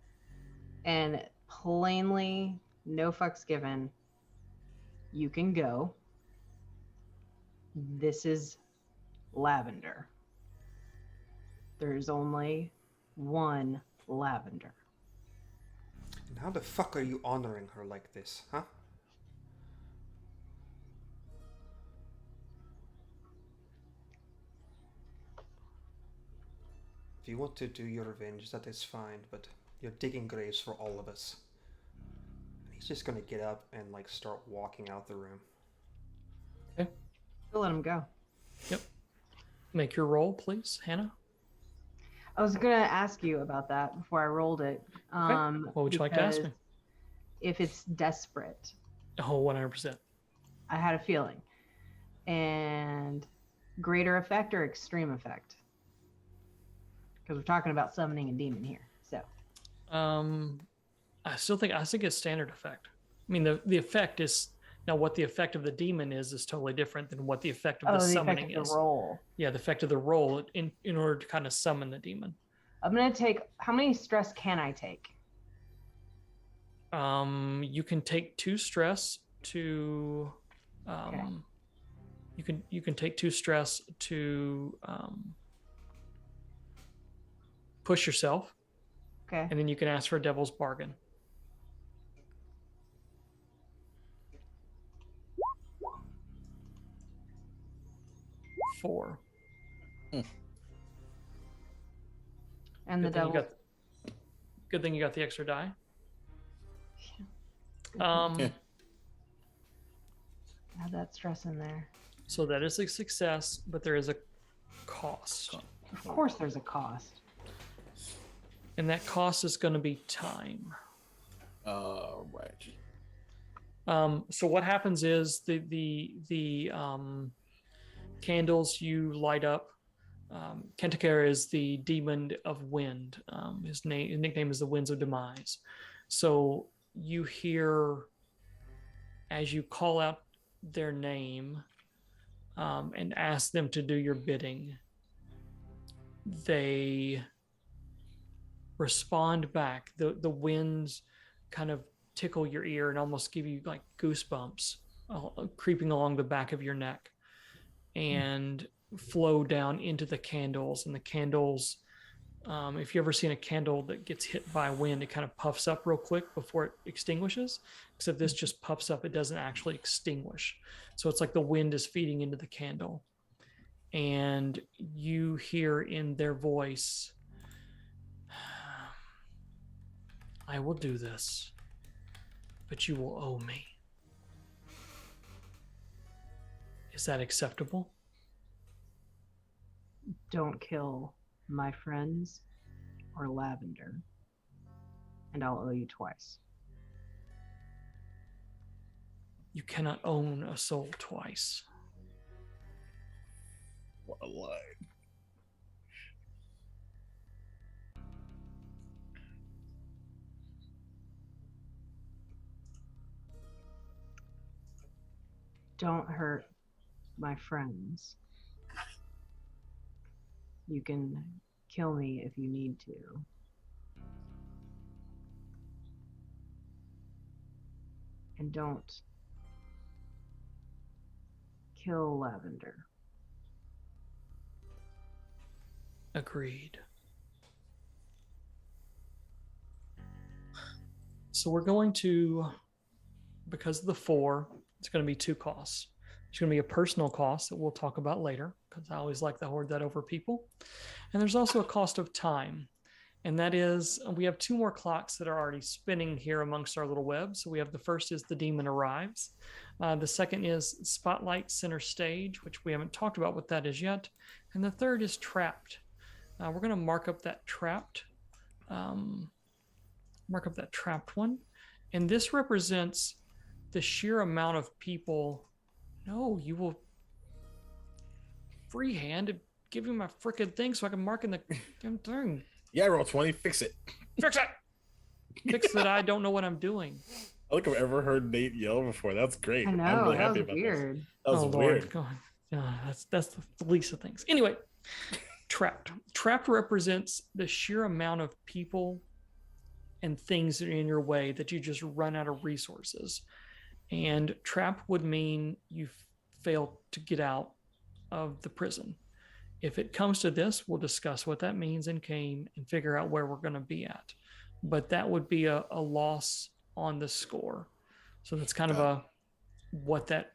and plainly, no fucks given, you can go. This is Lavender. There's only one Lavender. And how the fuck are you honoring her like this, huh? If you want to do your revenge, that is fine, but you're digging graves for all of us. And he's just gonna get up and like start walking out the room. We'll let him go. Yep. Make your roll, please, Hannah. I was gonna ask you about that before I rolled it. What would you like to ask me? because If it's desperate, Oh, 100%. I had a feeling. And greater effect or extreme effect? Because we're talking about summoning a demon here. So I think it's standard effect. I mean, the effect is now what the effect of the demon is totally different than what the effect of the the effect summoning of is. the roll. Yeah, the effect of the roll in order to kind of summon the demon. I'm gonna take. How many stress can I take? You can take 2 stress to Okay. you can take 2 stress to push yourself, Okay. and then you can ask for a devil's bargain. Four. And the Good thing you devil. good thing you got the extra die. Yeah. Add that stress in there. So that is a success, but there is a cost. Of course, there's a cost. And that cost is going to be time. Right. So what happens is the candles you light up. Kentakar is the demon of wind. His nickname is the Winds of Demise. So you hear, as you call out their name and ask them to do your bidding, they respond back. The winds kind of tickle your ear and almost give you like goosebumps creeping along the back of your neck and flow down into the candles. And the candles, if you've ever seen a candle that gets hit by wind, it kind of puffs up real quick before it extinguishes. Except this just puffs up, it doesn't actually extinguish. So it's like the wind is feeding into the candle. And you hear in their voice, I will do this, but you will owe me. Is that acceptable? Don't kill my friends or Lavender, and I'll owe you twice. You cannot own a soul twice. What a lie. Don't hurt my friends. You can kill me if you need to. And don't kill Lavender. Agreed. So we're going to, because of the 4, it's going to be 2 costs. There's going to be a personal cost that we'll talk about later, because I always like to hoard that over people. And there's also a cost of time. And that is, we have 2 more clocks that are already spinning here amongst our little web. So we have the first is The Demon Arrives. The second is Spotlight Center Stage, which we haven't talked about what that is yet. And the third is Trapped. We're going to mark up that trapped one. And this represents the sheer amount of people. No, you will freehand give you my freaking thing so I can mark in the damn thing. Yeah, roll 20, fix it. Fix it! Fix that I don't know what I'm doing. I don't think I've ever heard Nate yell before. That's great. I know, I'm really that happy was about weird. this. That was Oh, weird. Lord. God. Yeah, that's the least of things. Anyway, trapped. Trapped represents the sheer amount of people and things that are in your way that you just run out of resources. And trapped would mean you failed to get out of the prison. If it comes to this, we'll discuss what that means in game and figure out where we're going to be at. But that would be a loss on the score. So that's kind of what that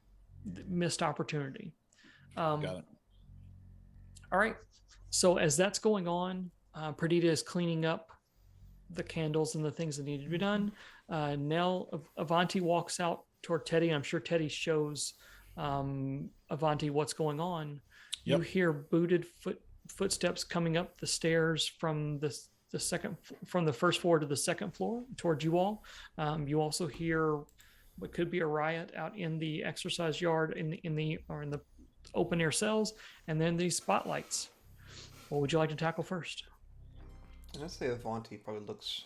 missed opportunity. Got it. All right. So as that's going on, Perdita is cleaning up the candles and the things that need to be done. Avanti walks out toward Teddy. I'm sure Teddy shows Avanti what's going on. Yep. You hear booted footsteps coming up the stairs from the first floor to the second floor towards you all. You also hear what could be a riot out in the exercise yard in the open air cells, and then these spotlights. What would you like to tackle first? I'd say Avanti probably looks,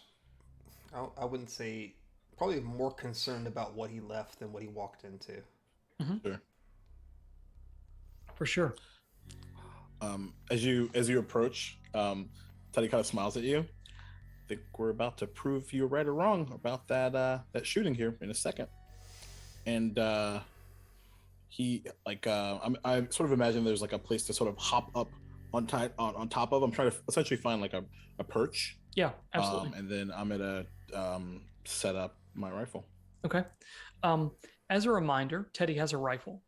I wouldn't say, probably more concerned about what he left than what he walked into. Sure. For sure. As you approach, Teddy kind of smiles at you. I think we're about to prove you right or wrong about that shooting here in a second. And he I sort of imagine there's like a place to sort of hop up on top of. I'm trying to essentially find like a perch. Yeah, absolutely. And then I'm gonna set up my rifle. Okay. As a reminder, Teddy has a rifle.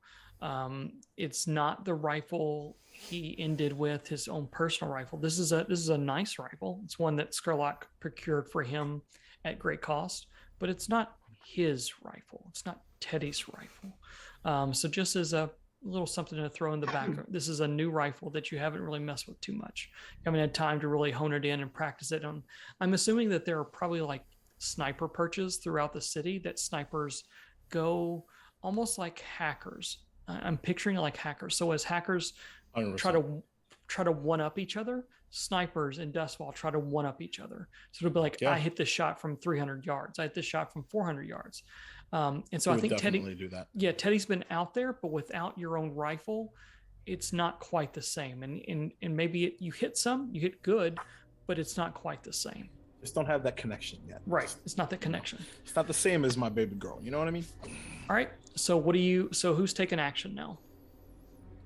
It's not the rifle he ended with, his own personal rifle. This is a nice rifle. It's one that Skurlock procured for him at great cost, but it's not his rifle. It's not Teddy's rifle. So just as a little something to throw in the background, this is a new rifle that you haven't really messed with too much. You haven't had time to really hone it in and practice it on. I'm assuming that there are probably like sniper perches throughout the city that snipers go almost like hackers. I'm picturing it like hackers. So as hackers 100%. try to one up each other, snipers in Dustfall try to one up each other. So it'll be like, Yeah. I hit this shot from 300 yards. I hit this shot from 400 yards. And so We I would think definitely do that. Yeah, Teddy's been out there, but without your own rifle, it's not quite the same. And maybe you hit some, you hit good, but it's not quite the same. Just don't have that connection yet. Right. It's not that connection. It's not the same as my baby girl. You know what I mean? All right. So who's taking action now?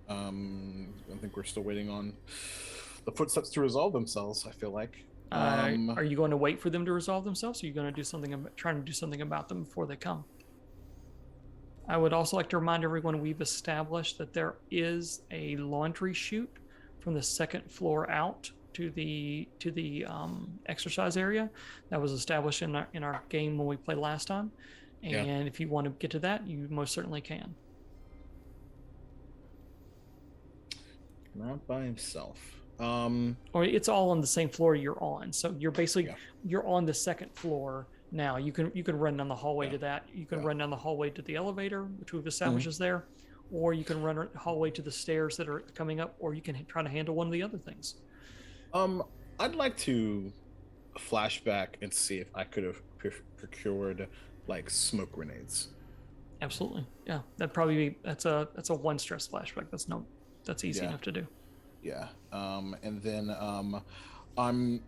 I think we're still waiting on the footsteps to resolve themselves. I feel like. Are you going to wait for them to resolve themselves? Or are you going to do something, trying to do something about them before they come? I would also like to remind everyone we've established that there is a laundry chute from the second floor out to the exercise area that was established in our game when we played last time. And if you want to get to that, you most certainly can. Not by himself. Or it's all on the same floor you're on. So you're basically Yeah. you're on the second floor now. You can run down the hallway Yeah. to that. You can Yeah. run down the hallway to the elevator, which we've established is there, or you can run a hallway to the stairs that are coming up, or you can try to handle one of the other things. I'd like to flashback and see if I could have procured like smoke grenades. Absolutely, yeah. That's a one stress flashback. That's easy Yeah. enough to do. Yeah. And then I'm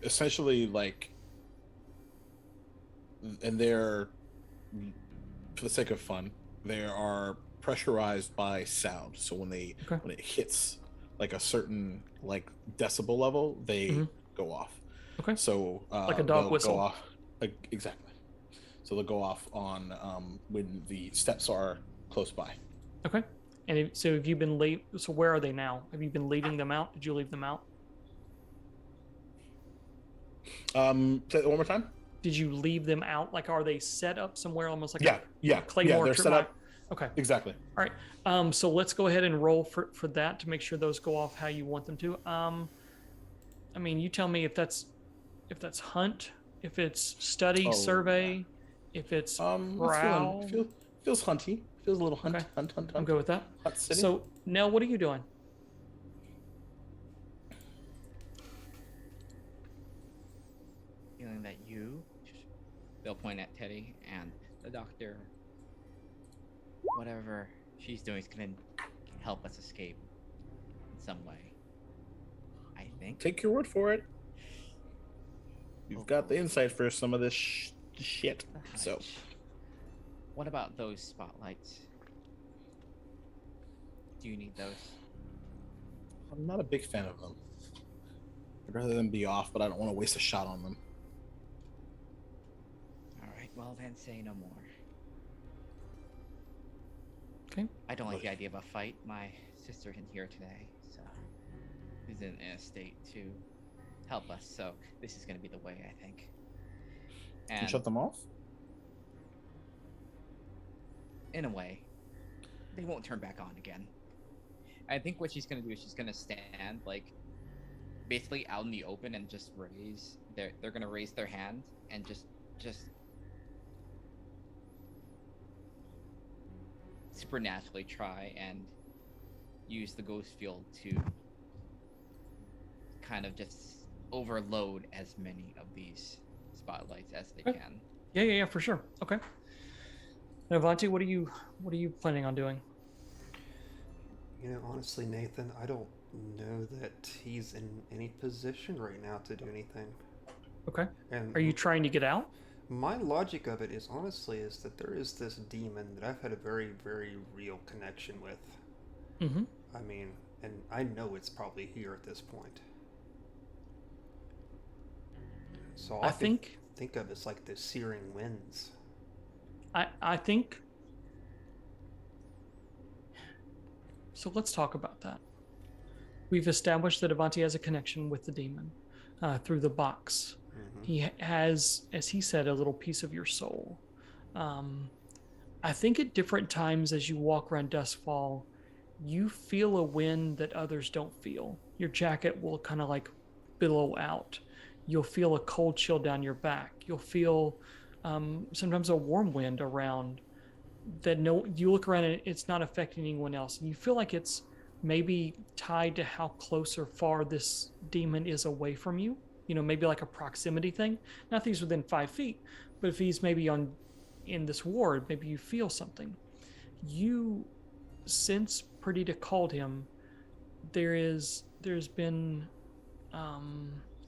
essentially like, and they're, for the sake of fun, they are pressurized by sound. So when Okay. when it hits like a certain like decibel level, they Mhm. go off. Okay. So Like a dog they'll whistle. go off, exactly. So they'll go off on when the steps are close by. Okay. And so have you been late? So where are they now? Have you been leaving them out? Did you leave them out? Say that one more time. Did you leave them out? Like, are they set up somewhere, almost like Yeah, Claymore? they're set up Okay. exactly. All right. So let's go ahead and roll for that to make sure those go off how you want them to. I mean, you tell me if that's hunt, if it's study, Oh, survey, if it's prowl. Feels hunty. Feels a little hunt. Okay. Hunt. I'm good with that. Hunt city. So Nell, what are you doing? Feeling that they'll point at Teddy and the doctor. Whatever she's doing is gonna help us escape in some way. I think. Take your word for it. You've got the insight for some of this shit. The So hunch. What about those spotlights? Do you need those? I'm not a big fan of them. I'd rather them be off, but I don't want to waste a shot on them. All right. Well, then say no more. Okay. I don't like the idea of a fight. My sister isn't here today, so isn't in a state to help us. So this is going to be the way, I think. Can you And shut them off? in a way, they won't turn back on again. I think what she's going to do is she's going to stand like basically out in the open and just raise they're going to raise their hand and just supernaturally try and use the ghost field to kind of just overload as many of these spotlights as they Okay. can. Yeah, for sure. Okay. And Avanti, what are you planning on doing? You know, honestly, Nathan, I don't know that he's in any position right now to do anything. Okay. And Are you trying to get out? my logic of it is honestly is that there is this demon that I've had a very, very real connection with. Mm-hmm. I mean, and I know it's probably here at this point. So all I I could think of is like the searing winds. I think. So let's talk about that. We've established that Avanti has a connection with the demon through the box. Mhm. He has, as he said, a little piece of your soul. I think at different times as you walk around Duskfall, you feel a wind that others don't feel. Your jacket will kind of like billow out. You'll feel a cold chill down your back. You'll feel sometimes a warm wind around that you look around and it's not affecting anyone else. And you feel like it's maybe tied to how close or far this demon is away from you. You know, maybe like a proximity thing. Not that he's within 5 feet, but if he's maybe in this ward, maybe you feel something. You, since Perdita called him, there's been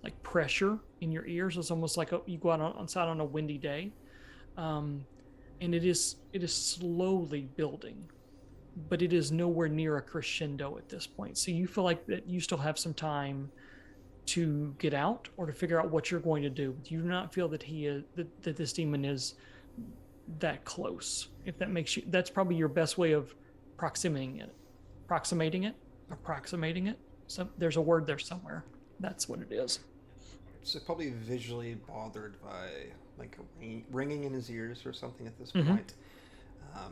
like pressure in your ears. It's almost like you go out outside on a windy day, and it is slowly building, but it is nowhere near a crescendo at this point. So you feel like that you still have some time to get out or to figure out what you're going to do. You do not feel that that this demon is that close. If that makes you, that's probably your best way of approximating it. So there's a word there somewhere. That's what it is. So probably visually bothered by like a ringing in his ears or something at this Mhm. point.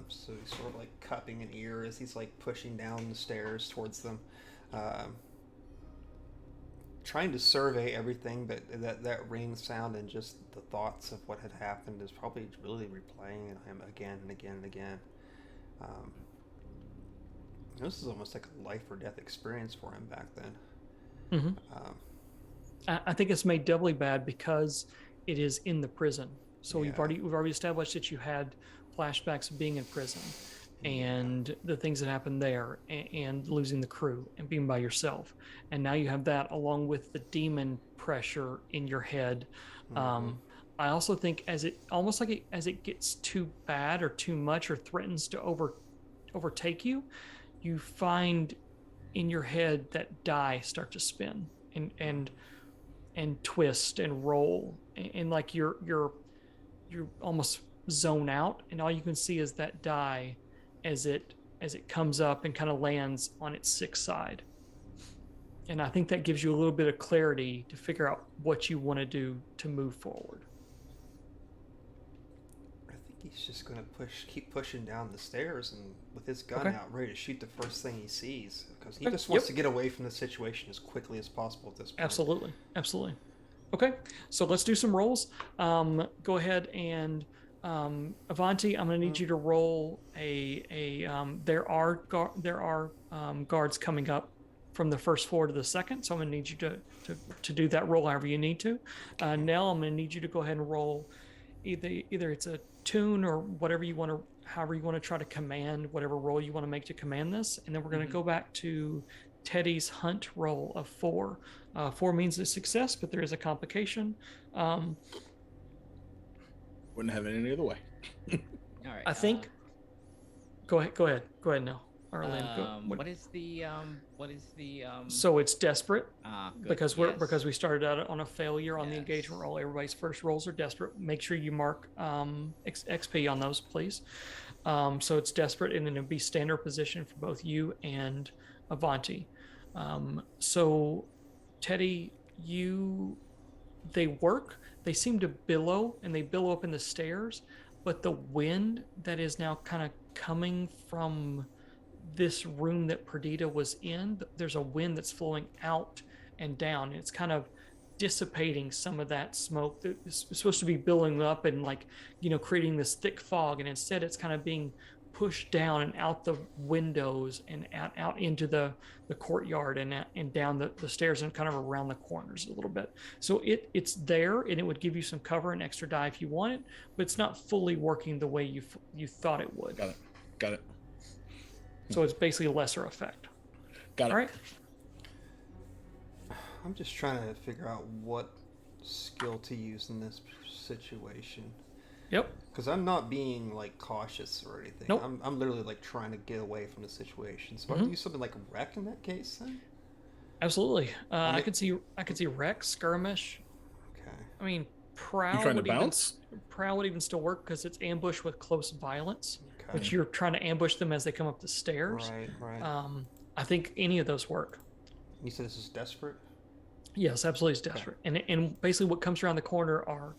So he's sort of like cupping an ear as he's like pushing down the stairs towards them. um, trying to survey everything, but that ring sound and just the thoughts of what had happened is probably really replaying in him again and again and again. Um, this is almost like a life or death experience for him back then. Hmm. Um, I think it's made doubly bad because it is in the prison. So Yeah. we've already established that you had flashbacks of being in prison and the things that happened there and losing the crew and being by yourself. And now you have that along with the demon pressure in your head. I also think as it gets too bad or too much or threatens to overtake you, you find in your head that die start to spin and twist and roll and like you're almost zone out, and all you can see is that die as it comes up and kind of lands on its sixth side. And I think that gives you a little bit of clarity to figure out what you want to do to move forward. I think he's just gonna keep pushing down the stairs, and with his gun Okay. out, ready to shoot the first thing he sees, because he Okay, just wants yep. to get away from the situation as quickly as possible at this point. Absolutely. Okay, so let's do some rolls. Go ahead and Avanti, I'm going to need you to roll there are guards coming up from the first floor to the second, so I'm going to need you to do that roll however you need to. Now I'm going to need you to go ahead and roll either it's a tune or whatever you want to, however you want to try to command whatever roll you want to make to command this, and then we're going to go back to Teddy's hunt roll of 4. 4 means a success, but there is a complication. Wouldn't have it any other way. All right. I think. Go ahead now, Orlando. What is the So it's desperate good, because yes. we started out on a failure on the Yes. engagement roll. Everybody's first rolls are desperate. Make sure you mark XP on those, please. So it's desperate, and then it'll be standard position for both you and Avanti. So Teddy, they work. They seem to billow, and they billow up in the stairs, but the wind that is now kind of coming from this room that Perdita was in, there's a wind that's flowing out and down, and it's kind of dissipating some of that smoke that is supposed to be billowing up and creating this thick fog, and instead it's kind of being pushed down and out the windows and out into the courtyard and down the stairs and kind of around the corners a little bit. So it's there, and it would give you some cover and extra die if you want it, but it's not fully working the way you thought it would. Got it. So it's basically a lesser effect. Got it. All right. I'm just trying to figure out what skill to use in this situation. Yep. Because I'm not being like cautious or anything. Nope. I'm literally like trying to get away from the situation. So I Mhm. do something like wreck in that case then. Absolutely. I could see wreck, skirmish. Okay. I mean, prowl. You trying to would even- bounce? Prowl would even still work because it's ambush with close violence, Okay. which you're trying to ambush them as they come up the stairs. Right. I think any of those work. You said this is desperate. Yes, absolutely, it's desperate. And basically, what comes around the corner are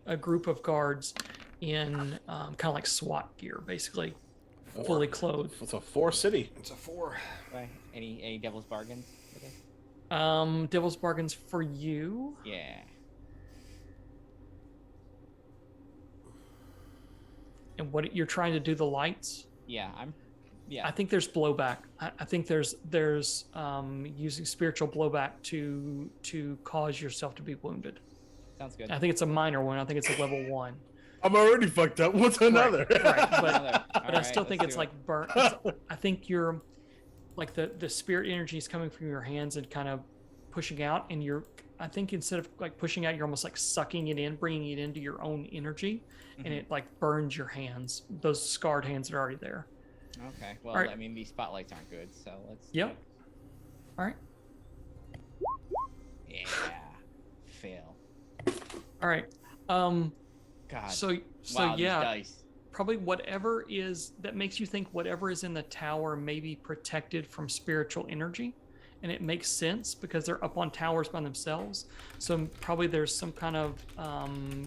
a group of guards in kind of like SWAT gear, basically, fully clothed. It's a 4 city. It's a 4. Okay. Any devil's bargains? Okay. Devil's bargains for you. Yeah. And what you're trying to do the lights. Yeah. I think there's blowback. I think there's using spiritual blowback to cause yourself to be wounded. Sounds good. I think it's a minor one. I think it's a level 1. I'm already fucked up. What's another? Right, but Another. I still Alright, think let's it's do like it. burnt. I think you're like the spirit energy is coming from your hands and kind of pushing out, and I think instead of like pushing out, you're almost like sucking it in, bringing it into your own energy, and it like burns your hands. Those scarred hands that are already there. Okay. Well, Alright. I mean, these spotlights aren't good, so let's. Yep. All right. Yeah. Fail. All right. God. So wow, yeah. These dice. Probably whatever is that makes you think whatever is in the tower may be protected from spiritual energy, and it makes sense because they're up on towers by themselves. So probably there's some kind of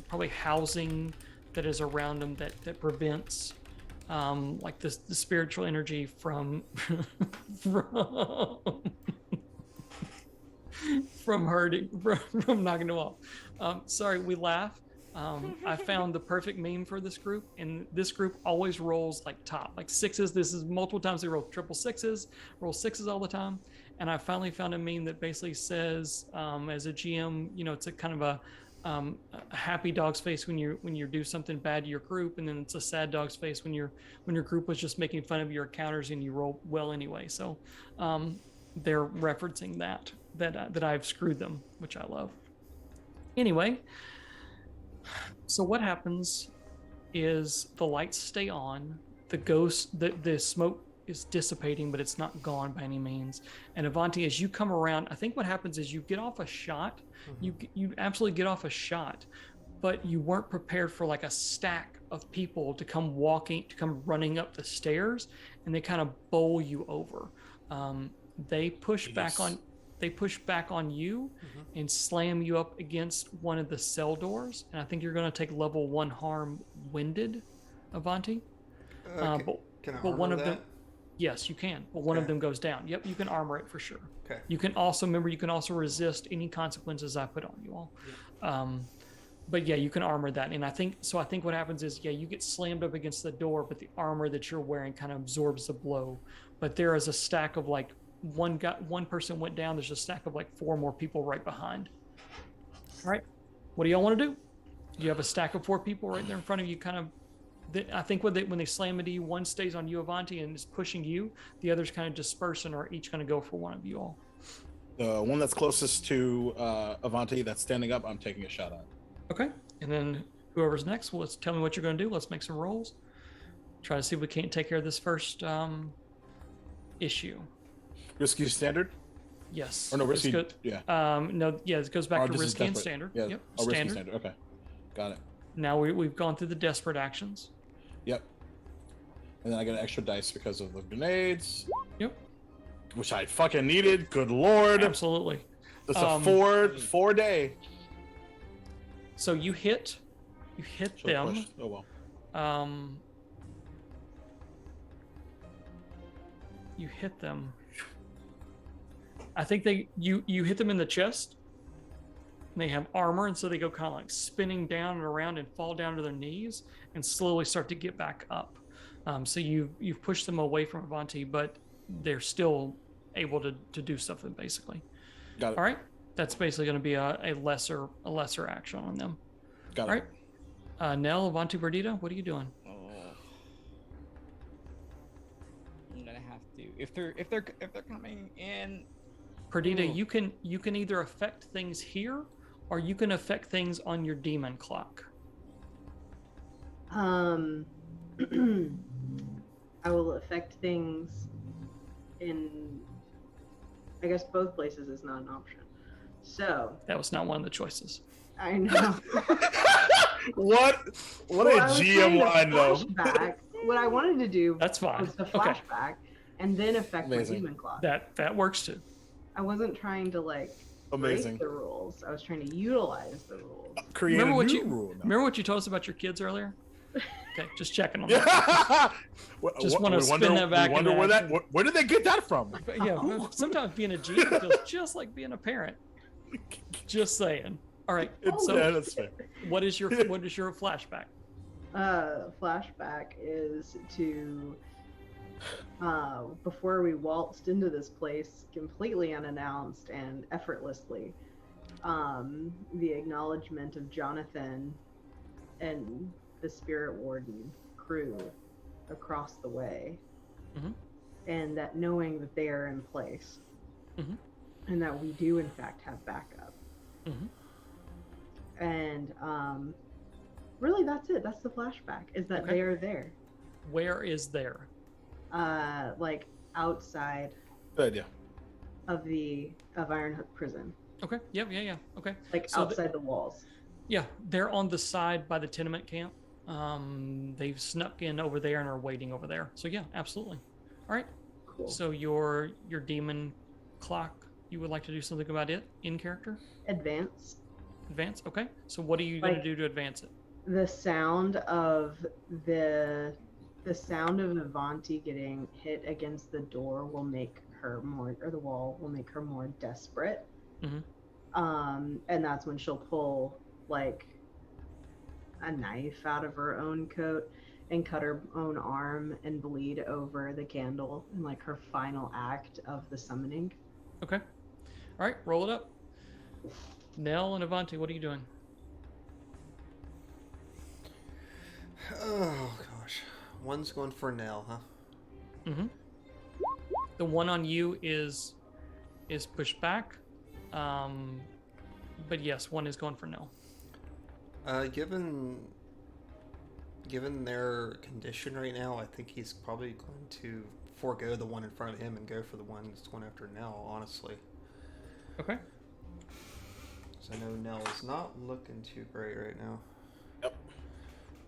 probably housing that is around them that prevents like the spiritual energy from from hurting from knocking them off. Sorry, we laugh. I found the perfect meme for this group, and this group always rolls like top, like sixes. This is multiple times they roll triple sixes, roll sixes all the time. And I finally found a meme that basically says, as a GM, you know, it's a kind of a happy dog's face when you do something bad to your group, and then it's a sad dog's face when your group was just making fun of your encounters and you roll well anyway. So they're referencing that I've screwed them, which I love. Anyway, so what happens is the lights stay on, the smoke is dissipating, but it's not gone by any means. And Avanti, as you come around, I think what happens is you get off a shot. You absolutely get off a shot, but you weren't prepared for like a stack of people to come running up the stairs, and they kind of bowl you over. They push back on you and slam you up against one of the cell doors, and I think you're going to take level 1 harm winded, Avanti. Can I but one armor of that? them, yes, you can. But one of them goes down. Yep, you can armor it for sure. Okay. You can also resist any consequences I put on you all. Yeah. But yeah, you can armor that, and I think what happens is, yeah, you get slammed up against the door, but the armor that you're wearing kind of absorbs the blow. But there is a stack of like one person went down. There's a stack of like 4 more people right behind. All right, what do y'all want to do? You have a stack of 4 people right there in front of you. I think when they slam into you, one stays on you, Avanti, and is pushing you. The others kind of disperse and are each going to go for one of you all. The one that's closest to Avanti that's standing up, I'm taking a shot at. Okay, and then whoever's next, well, let's tell me what you're going to do. Let's make some rolls. Try to see if we can't take care of this first issue. Risky standard? Yes. Or no, risky, yeah. yeah. No, yeah, it goes back to This is risky and desperate. standard. Yeah. Yep. Oh, risky Standard. standard. Okay. Got it. Now we've gone through the desperate actions. Yep. And then I get an extra dice because of the grenades. Yep. Which I fucking needed. Good lord. Absolutely. That's a four day. So you hit them. Push. Oh well. You hit them. I think you hit them in the chest. And they have armor, and so they go kind of like spinning down and around and fall down to their knees and slowly start to get back up. So you've pushed them away from Avanti, but they're still able to do something basically. Got it. All right, that's basically going to be a lesser action on them. Got it. All right, Nell, Avanti, Perdita, what are you doing? Oh. I'm gonna have to if they're coming in. Perdita, Ooh. you can either affect things here, or you can affect things on your demon clock. I will affect things in, I guess both places is not an option. So That was not one of the choices. I know. What Well, a I was GM trying to line though. flashback. What I wanted to do That's fine. was the Okay, flashback and then affect Amazing. my demon clock. that works too. I wasn't trying to like Amazing. break the rules. I was trying to utilize the rules. Create Remember a what new you rule now. remember what you told us about your kids earlier? Okay, just checking on that. Just wanna spin that back We wonder into where action. where did they get that from? But yeah, sometimes being a GM feels just like being a parent. Just saying. All right. Yeah, So, that's fair. what is your flashback? Flashback is to before we waltzed into this place completely unannounced and effortlessly, the acknowledgement of Jonathan and the Spirit Warden crew across the way, Mhm. and that knowing that they are in place, Mhm. and that we do in fact have backup. Mhm. And really that's it. That's the flashback, is that Okay. they are there, Where is there? like outside Good idea. of Ironhook prison, Okay. Yep. Yeah. Okay. like So the- outside the walls. Yeah, they're on the side by the tenement camp. They've snuck in over there and are waiting over there. So yeah, absolutely. All right. Cool. So your demon clock, you would like to do something about it in character? Advance. Advance? Okay. So what are you going to Like- do to advance it? The sound of the The sound of Avanti getting hit against the door will make her more, or the wall will make her more desperate. Mhm. And that's when she'll pull like a knife out of her own coat and cut her own arm and bleed over the candle in like her final act of the summoning. Okay. All right, roll it up. Nell and Avanti, what are you doing? Oh gosh, one's going for Nell, huh? Mm-hmm. The one on you is pushed back. But yes, one is going for Nell. Given their condition right now, I think he's probably going to forego the one in front of him and go for the one that's going after Nell, honestly. Okay. So I know Nell is not looking too great right now. Yep.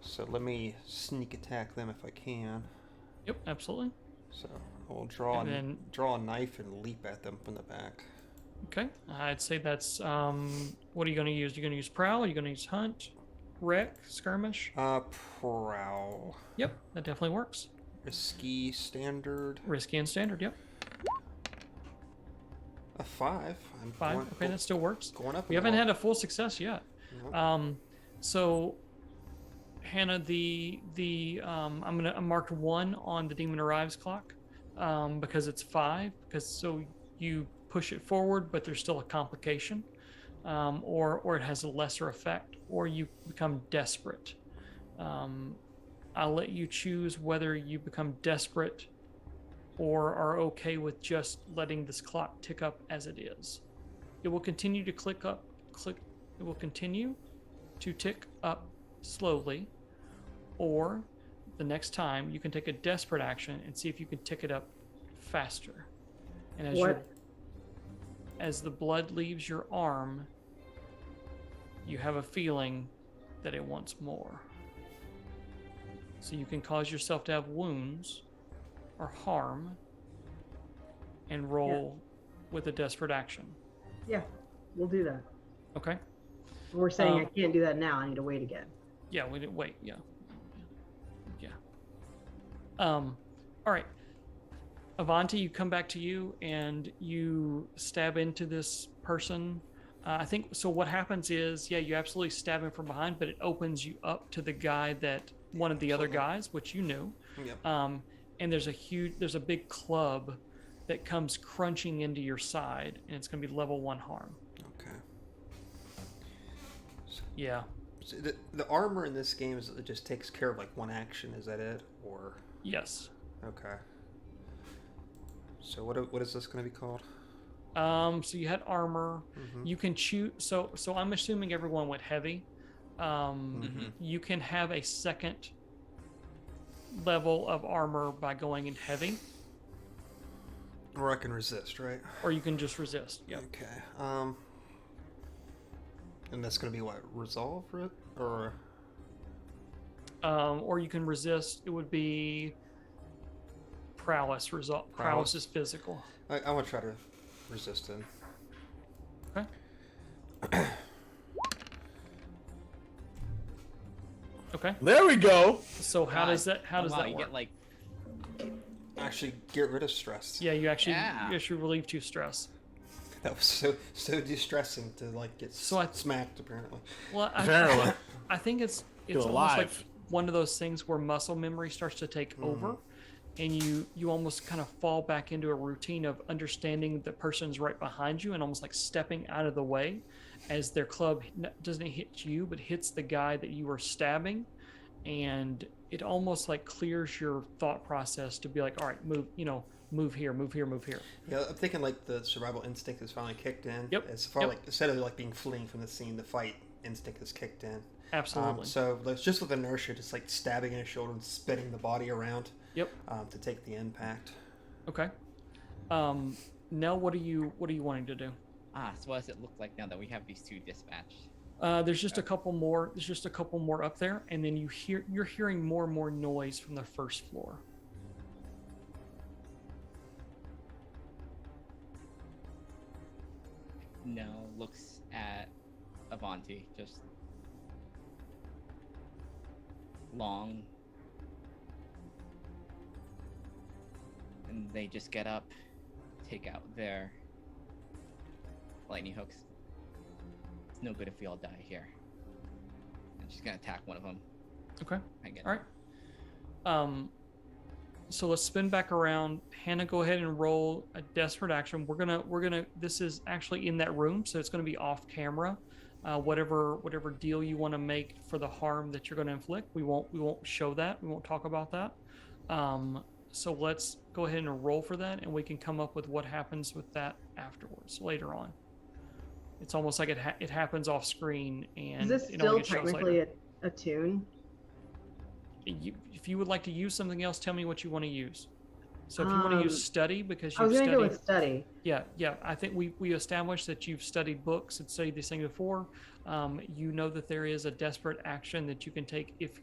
So let me sneak attack them if I can. Yep, absolutely. So I'll draw And then- draw a knife and leap at them from the back. Okay. I'd say that's what are you going to use? You're going to use prowl? Are you going to use hunt? Wreck? Skirmish? Prowl. Yep, that definitely works. Risky standard. Risky and standard, yep. A 5. I'm 5. Going, Okay, that still works. going up. We haven't had a full success yet. No. So Hannah, I marked 1 on the Demon Arrives clock because it's 5. Because so you push it forward, but there's still a complication, or it has a lesser effect, or you become desperate. I'll let you choose whether you become desperate or are okay with just letting this clock tick up as it is. It will continue to click. It will continue to tick up slowly, or the next time you can take a desperate action and see if you can tick it up faster. And as the blood leaves your arm, you have a feeling that it wants more. So you can cause yourself to have wounds or harm and roll with a desperate action. Yeah, we'll do that. Okay? We're saying I can't do that now. I need to wait again. Yeah, we didn't wait. Yeah. All right. Avanti, you come back to you and you stab into this person. I think so. What happens is, you absolutely stab him from behind, but it opens you up to the guy that one of the other guys, which you knew. Yep. And there's a big club that comes crunching into your side, and it's going to be level 1 harm. Okay. Yeah. So the armor in this game it just takes care of like one action. Is that it, or? Yes. Okay. So what is this going to be called? So you had armor. Mm-hmm. You can choose. So I'm assuming everyone went heavy. You can have a second level of armor by going in heavy, Or I can resist, right? or you can just resist. Yep. Okay. And that's going to be what, resolve, or? Or you can resist. It would be prowess. Prowess is physical. I want to try to resist it. Okay. Okay. There we go. So how does that you work? get like Actually, get rid of stress. Yeah, you actually Yeah. relieve 2 stress. That was so distressing to like get smacked apparently. Well, Apparently. I think it's Feel almost like alive. one of those things where muscle memory starts to take over, and you almost kind of fall back into a routine of understanding the person's right behind you and almost like stepping out of the way as their club doesn't hit you but hits the guy that you were stabbing, and it almost like clears your thought process to be like, all right, move here. Yeah, I'm thinking like the survival instinct has finally kicked in. Yep, As far yep. like instead of like being fleeing from the scene, the fight instinct has kicked in. Absolutely. So like, just with inertia, just like stabbing in his shoulder and spinning the body around. Yep. To take the impact. Okay. Nell, what are you wanting to do? so what does it look like now that we have these 2 dispatched? There's just a couple more. There's just a couple more up there, and then you're hearing more and more noise from the first floor. Nell looks at Avanti, just long, and they just get up, take out their lightning hooks. It's no good if we all die here. And she's gonna attack one of them. Okay. Again. All right. So let's spin back around. Hannah, go ahead and roll a desperate action. We're gonna. This is actually in that room, so it's gonna be off camera. Whatever deal you want to make for the harm that you're going to inflict, we won't show that. We won't talk about that. So let's go ahead and roll for that, and we can come up with what happens with that afterwards later on. It's almost like it happens off screen, and Is this it only still gets shows technically later. a tune? If you would like to use something else, tell me what you want to use. So if you want to use study, because I was you've gonna go studied, with study. yeah. I think we established that you've studied books and studied these things before. You know that there is a desperate action that you can take if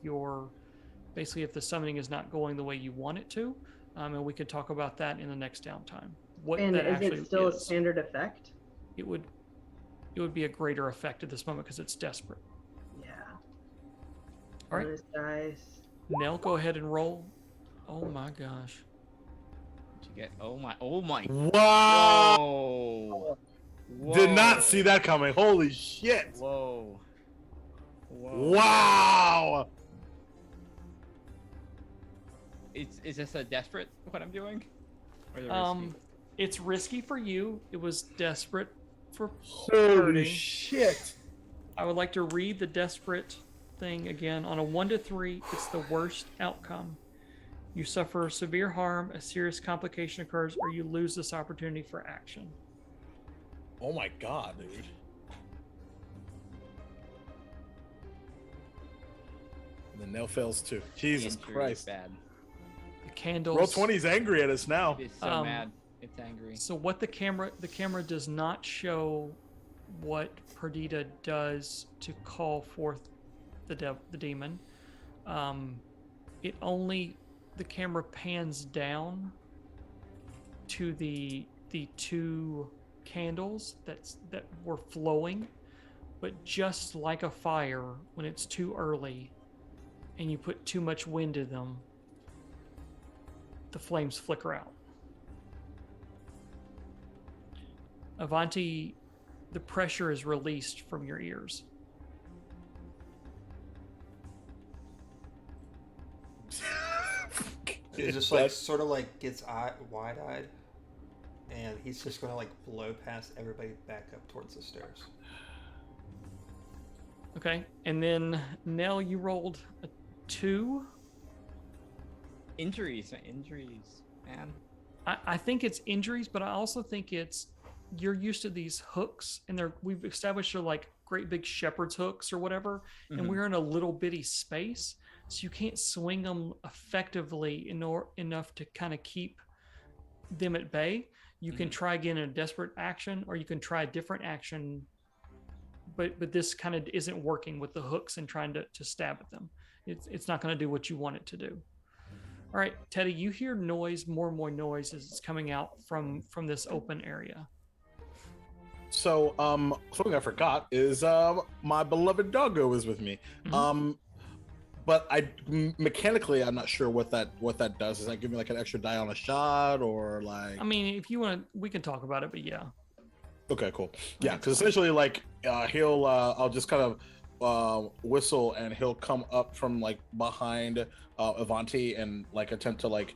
if the summoning is not going the way you want it to, and we can talk about that in the next downtime. What And that is actually it still a is. standard effect? It would be a greater effect at this moment because it's desperate. Yeah. All right. Bonus dice. Nell, go ahead and roll. Oh my gosh. What'd you get? Oh my. Wow! Whoa. Did not see that coming. Holy shit! Whoa. Wow! Is this a desperate what I'm doing? Or is it risky? It's risky for you. It was desperate for Holy hurting. shit! I would like to read the desperate thing again. On a 1 to 3, it's the worst outcome. You suffer severe harm, a serious complication occurs, or you lose this opportunity for action. Oh my god, dude. And the nail fails too. Jesus Injury is Christ. bad. The candles. Roll 20's angry at us now. It's so mad. It's angry. So what the camera does not show what Perdita does to call forth the demon. The camera pans down to the two candles that were flowing, but just like a fire, when it's too early and you put too much wind in them, the flames flicker out. Avanti, the pressure is released from your ears. He just like sort of like gets wide-eyed, and he's just gonna like blow past everybody back up towards the stairs. Okay, and then Nell, you rolled a 2. Injuries, man. I think it's injuries, but I also think it's you're used to these hooks, and we've established they're like great big shepherd's hooks or whatever, and Mhm. we're in a little bitty space, so you can't swing them effectively enough to kind of keep them at bay. You can try again in a desperate action, or you can try a different action, but this kind of isn't working with the hooks and trying to stab at them. It's not going to do what you want it to do. All right, Teddy, you hear noise, more and more noise as it's coming out from this open area. So, something I forgot is my beloved doggo is with me. Mhm. But mechanically I'm not sure what that does. Does that give me like an extra die on a shot, or like? I mean, if you want to, we can talk about it, but yeah. Okay, cool. Yeah, Okay, because essentially, like, I'll just kind of whistle, and he'll come up from like behind Avanti and like attempt to like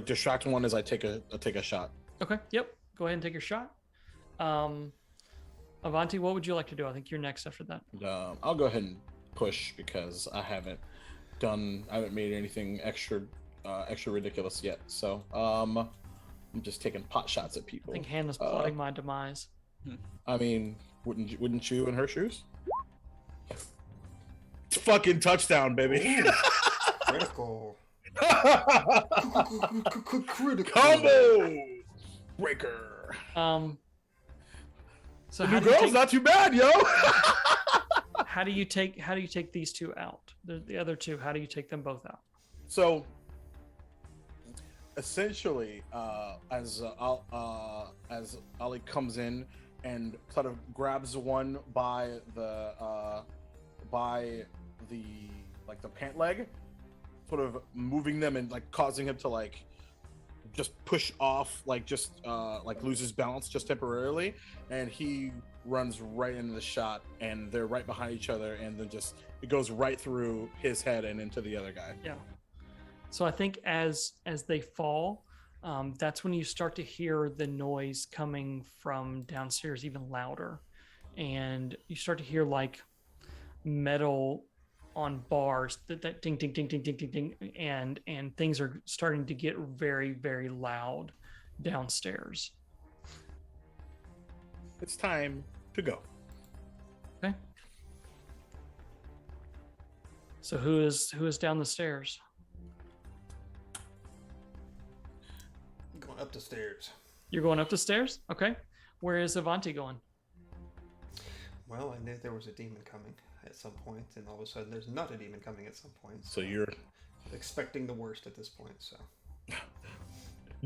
distract one as I take a shot. Okay, yep. Go ahead and take your shot. Avanti, what would you like to do? I think you're next after that. I'll go ahead and push because I haven't made anything extra ridiculous yet. So I'm just taking pot shots at I people. think Hannah's plotting my demise. I mean, wouldn't you in her shoes? Fucking touchdown, baby. Ooh, critical. Critical. Combo breaker. So The how new do you girl's take, not too bad, yo. how do you take these two out? The other two, how do you take them both out? So essentially, as Ali comes in and sort of grabs one by the like the pant leg, sort of moving them and like causing him to like just push off, like just like loses balance just temporarily, and he runs right into the shot, and they're right behind each other, and then just it goes right through his head and into the other guy. Yeah. So I think as they fall, that's when you start to hear the noise coming from downstairs even louder, and you start to hear like metal on bars that ding ding ding ding ding ding ding, and things are starting to get very very loud downstairs. It's time to go. Okay. So who is down the stairs? Going up the stairs. You're going up the stairs? Okay. Where is Avanti going? Well, I knew there was a demon coming at some point, and all of a sudden there's not a demon coming at some point. So you're expecting the worst at this point. So,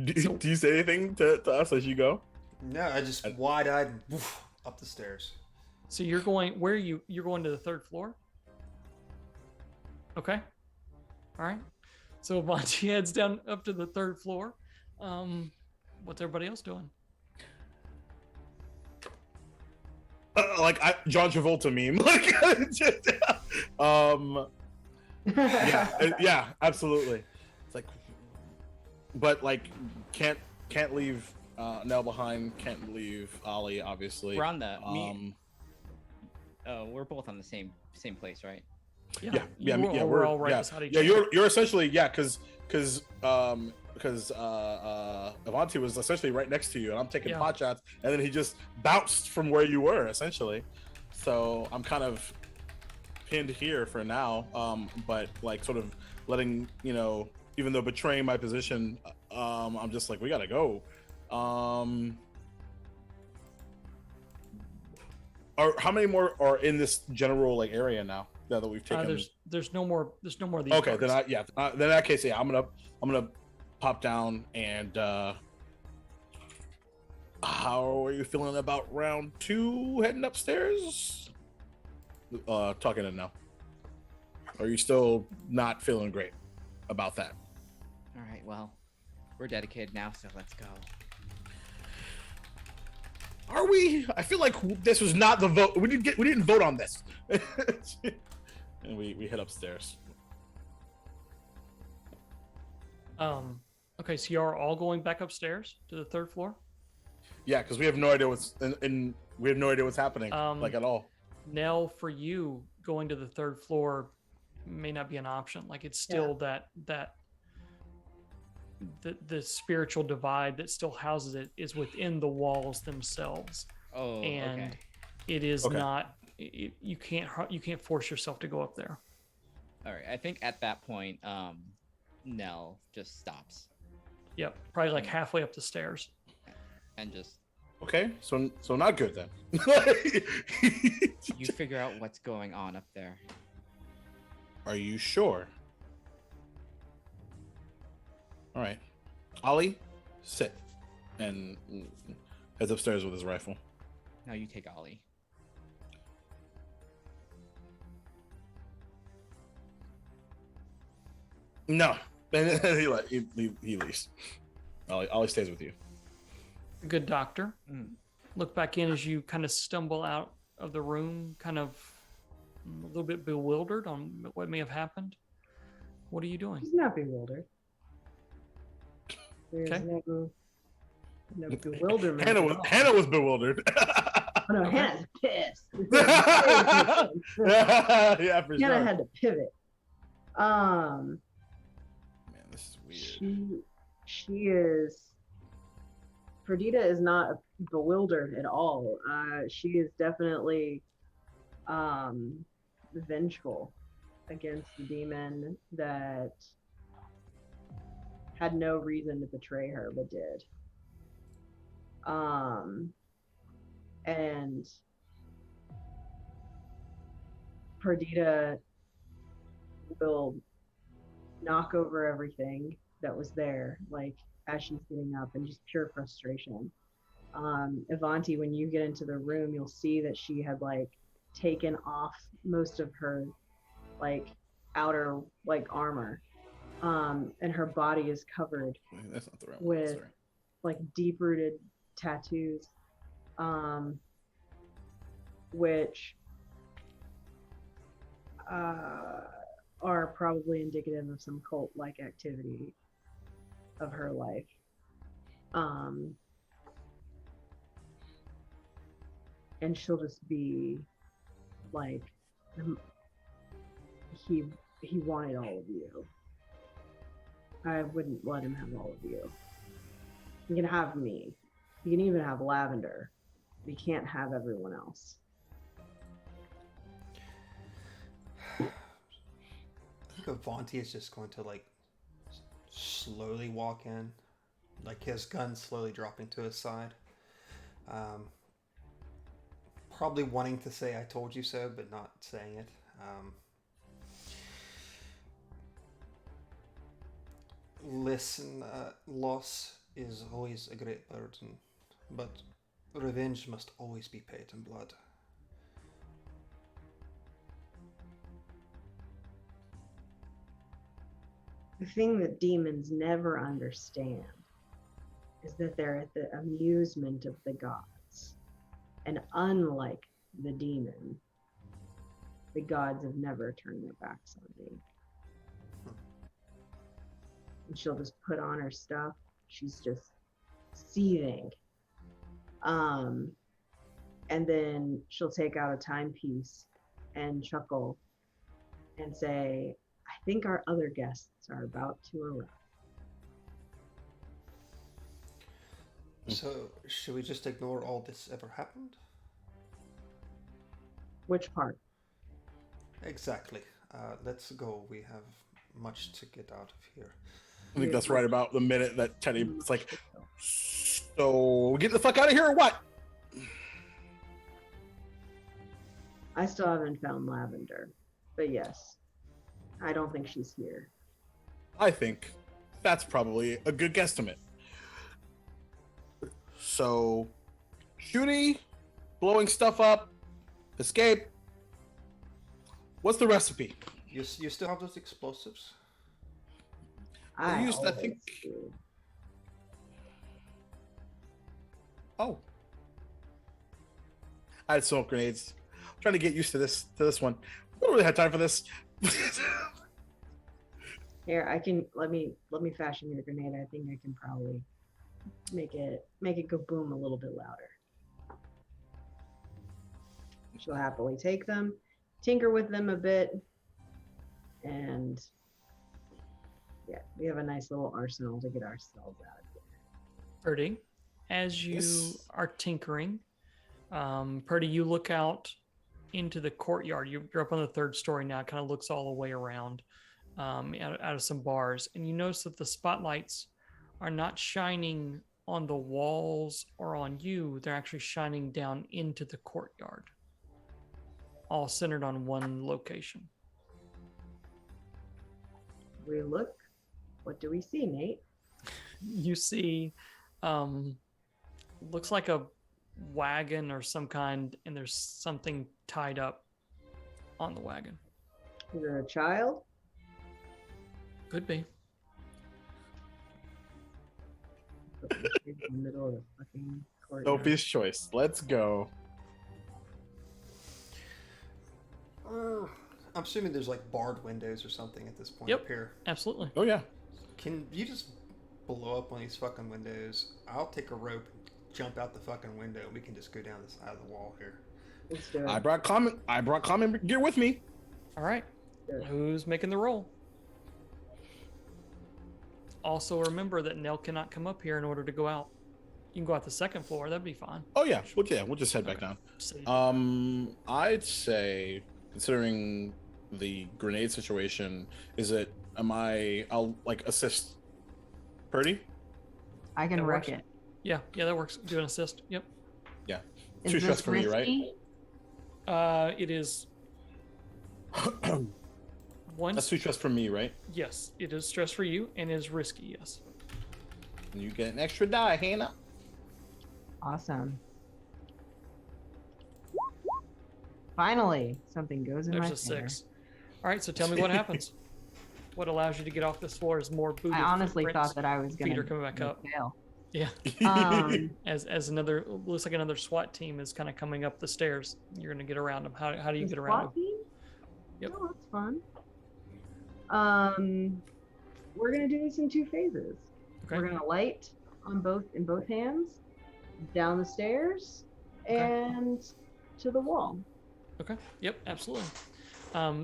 do you say anything to us as you go? no, I just wide-eyed woof, up the stairs. So you're going where are you? You're going to the third floor? Okay. All right. So Avanti heads down up to the third floor. What's everybody else doing? Like John Travolta meme. Like, yeah, absolutely. It's like, but like, can't leave Nell behind. Can't leave Ollie, obviously. We're on the we're both on the same place, right? We're all right beside each other. Yeah, you're essentially because Avanti was essentially right next to you, and I'm taking pot shots, and then he just bounced from where you were, essentially. So I'm kind of pinned here for now, but like sort of letting, even though betraying my position, I'm just like, we gotta go. How many more are in this general like area now that we've taken? There's no more of these. Okay, cards. then in that case, I'm gonna pop down and how are you feeling about round 2 heading upstairs? Talking to now. Are you still not feeling great about that? All right, well, we're dedicated now, so let's go. Are we? I feel like this was not the vote. We didn't vote on this. And we head upstairs. Okay, so you are all going back upstairs to the third floor? Yeah, because we have no idea what's we have no idea what's happening, like at all. Nell, for you, going to the third floor may not be an option. Like it's still that the spiritual divide that still houses it is within the walls themselves. Oh, and okay. It is not. You can't force yourself to go up there. All right, I think at that point, Nell just stops. Yep, probably like halfway up the stairs. And just Okay, so not good then. you figure out what's going on up there. Are you sure? All right, Ollie, sit, and heads upstairs with his rifle. Now you take Ollie. No, and he leaves. Ollie stays with you. Good doctor. Look back in as you kind of stumble out of the room, kind of a little bit bewildered on what may have happened. What are you doing? He's not bewildered. There's Okay. no bewilderment. Hannah was bewildered. Oh, no, Hannah's pissed. Yeah, for Hannah sure. had to pivot. Man, this is weird. She is. Perdita is not bewildered at all. She is definitely vengeful against the demon that had no reason to betray her but did. And Perdita will knock over everything that was there, like as she's getting up, and just pure frustration. Avanti, when you get into the room, you'll see that she had like taken off most of her like outer like armor, And her body is covered Wait, that's not the right one. with Sorry. like deep-rooted tattoos, which are probably indicative of some cult-like activity of her life. And she'll just be like, he wanted all of you. I wouldn't let him have all of you. You can have me. You can even have Lavender. But you can't have everyone else. I think Avanti is just going to like slowly walk in, like his gun slowly dropping to his side. Probably wanting to say "I told you so," but not saying it. Listen, loss is always a great burden, but revenge must always be paid in blood. The thing that demons never understand is that they're at the amusement of the gods. And unlike the demon, the gods have never turned their backs on me. And she'll just put on her stuff. She's just seething. And then she'll take out a timepiece and chuckle and say, I think our other guests are about to arrive. So, should we just ignore all this ever happened? Which part? Exactly. Let's go. We have much to get out of here. I think that's right about the minute that Teddy is like, so we get the fuck out of here or what? I still haven't found Lavender, but yes, I don't think she's here. I think that's probably a good guesstimate. So, shooty, blowing stuff up, escape. What's the recipe? You still have those explosives? I I think. always do. Oh, I had smoke grenades. I'm trying to get used to this one. We don't really have time for this. Here, I can let me fashion your grenade. I think I can probably make it go boom a little bit louder. She'll happily take them, tinker with them a bit, and yeah, we have a nice little arsenal to get ourselves out of here. Purdy, as you Yes. are tinkering, Purdy, you look out into the courtyard. You're up on the third story now. It kind of looks all the way around, out of some bars, and you notice that the spotlights are not shining on the walls or on you. They're actually shining down into the courtyard, all centered on one location. We look. What do we see, Nate? You see, looks like a wagon or some kind, and there's something tied up on the wagon. Is it a child? Could be. In the middle of the fucking courtyard. Sophie's choice. Let's go. I'm assuming there's like barred windows or something at this point Yep. up here. Absolutely. Oh yeah. Can you just blow up one of these fucking windows? I'll take a rope and jump out the fucking window. We can just go down this side of the wall here. Let's do it. I brought common gear with me. All right. Sure. Who's making the roll? Also, remember that Nell cannot come up here in order to go out. You can go out the second floor. That'd be fine. Oh yeah. We'll just head back down. So, I'd say, considering the grenade situation, I'll like assist Purdy. I can that wreck works. it. yeah, that works. Do an assist. Yep. Is Two this shots for me, right? risky? It is one. That's 2 shots from me, right? Yes, it is stress for you and is risky. Yes. And you get an extra die, Hannah. Awesome. Finally, something goes in There's my a favor. 6. All right. So tell me what happens. what allows you to get off this floor is more booty I honestly footprints. thought that I was Feet gonna are coming back up. fail. Yeah, as another looks like another SWAT team is kind of coming up the stairs. You're gonna get around them. How do you The get around them? SWAT team? Yep. Oh, that's fun. We're gonna do this in 2 phases. Okay. We're gonna light in both hands, down the stairs, Okay. and to the wall. Okay. Yep. Absolutely.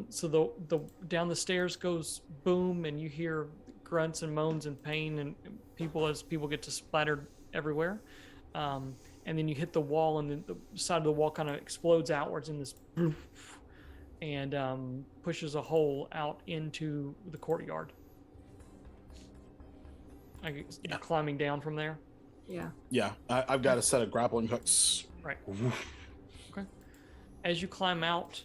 So the down the stairs goes boom, and you hear grunts and moans and pain, and people get to splattered everywhere. And then you hit the wall, and then the side of the wall kind of explodes outwards in this, and pushes a hole out into the courtyard. You're climbing down from there. Yeah. Yeah, I've got a set of grappling hooks. Right. Okay. As you climb out,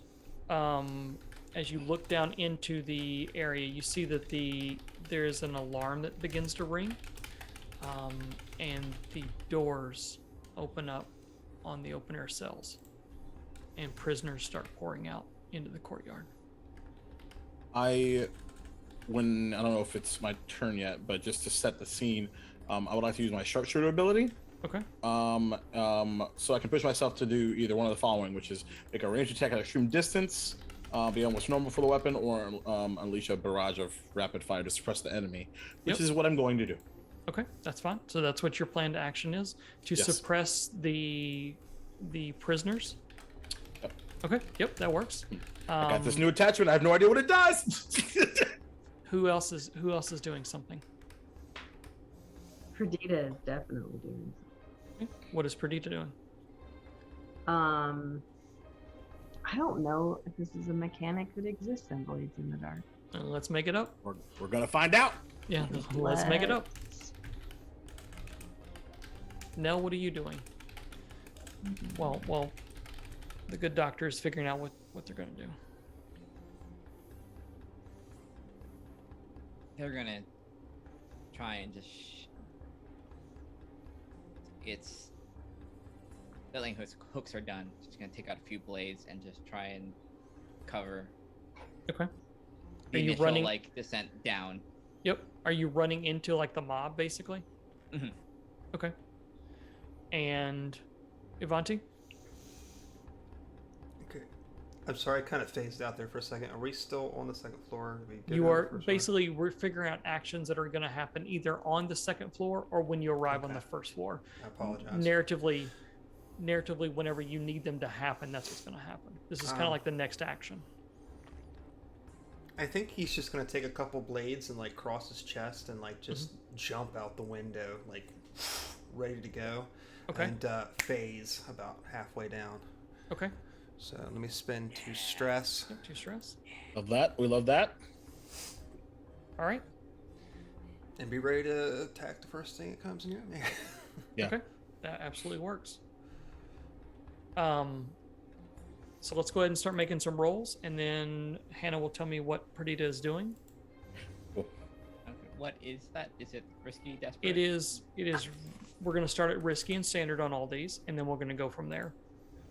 as you look down into the area, you see that there is an alarm that begins to ring, and the doors open up on the open air cells, and prisoners start pouring out into the courtyard. I don't know if it's my turn yet, but just to set the scene, I would like to use my sharpshooter ability. Okay. So I can push myself to do either one of the following, which is make a ranged attack at extreme distance, be almost normal for the weapon, or unleash a barrage of rapid fire to suppress the enemy, which Yep. is what I'm going to do. Okay, that's fine. So that's what your planned action is, to Yes. suppress the prisoners. Yep. Okay. Yep, that works. I got this new attachment. I have no idea what it does. Who else is doing something? Perdita is definitely doing Okay. What is Perdita doing? something. I don't know if this is a mechanic that exists in Blades in the Dark. Let's make it up. We're gonna find out. Yeah, let's make it up. Nell, what are you doing? Well, the good doctor is figuring out what they're gonna do. They're gonna try and just. It's. Building hooks are done. Just gonna take out a few blades and just try and cover. Okay. The Are you initial, running? like descent down? Yep. Are you running into like the mob basically? Mhm. Okay. And Ivanti? Okay. I'm sorry, I kind of phased out there for a second. Are we still on the second floor? Did we get You to the are first floor? basically we're figuring out actions that are going to happen either on the second floor or when you arrive on Okay. the first floor. I apologize. Narratively, whenever you need them to happen, that's what's going to happen. This is kind of like the next action. I think he's just gonna take a couple blades and like cross his chest and like just jump out the window, like ready to go. Okay. And phase about halfway down. Okay. So let me spend 2 stress. Yep, 2 stress. Love that. We love that. All right. And be ready to attack the first thing that comes in your way. Yeah. Okay. That absolutely works. So let's go ahead and start making some rolls, and then Hannah will tell me what Perdita is doing. Okay. What is that? Is it risky, desperate? It is. We're going to start at risky and standard on all these, and then we're going to go from there.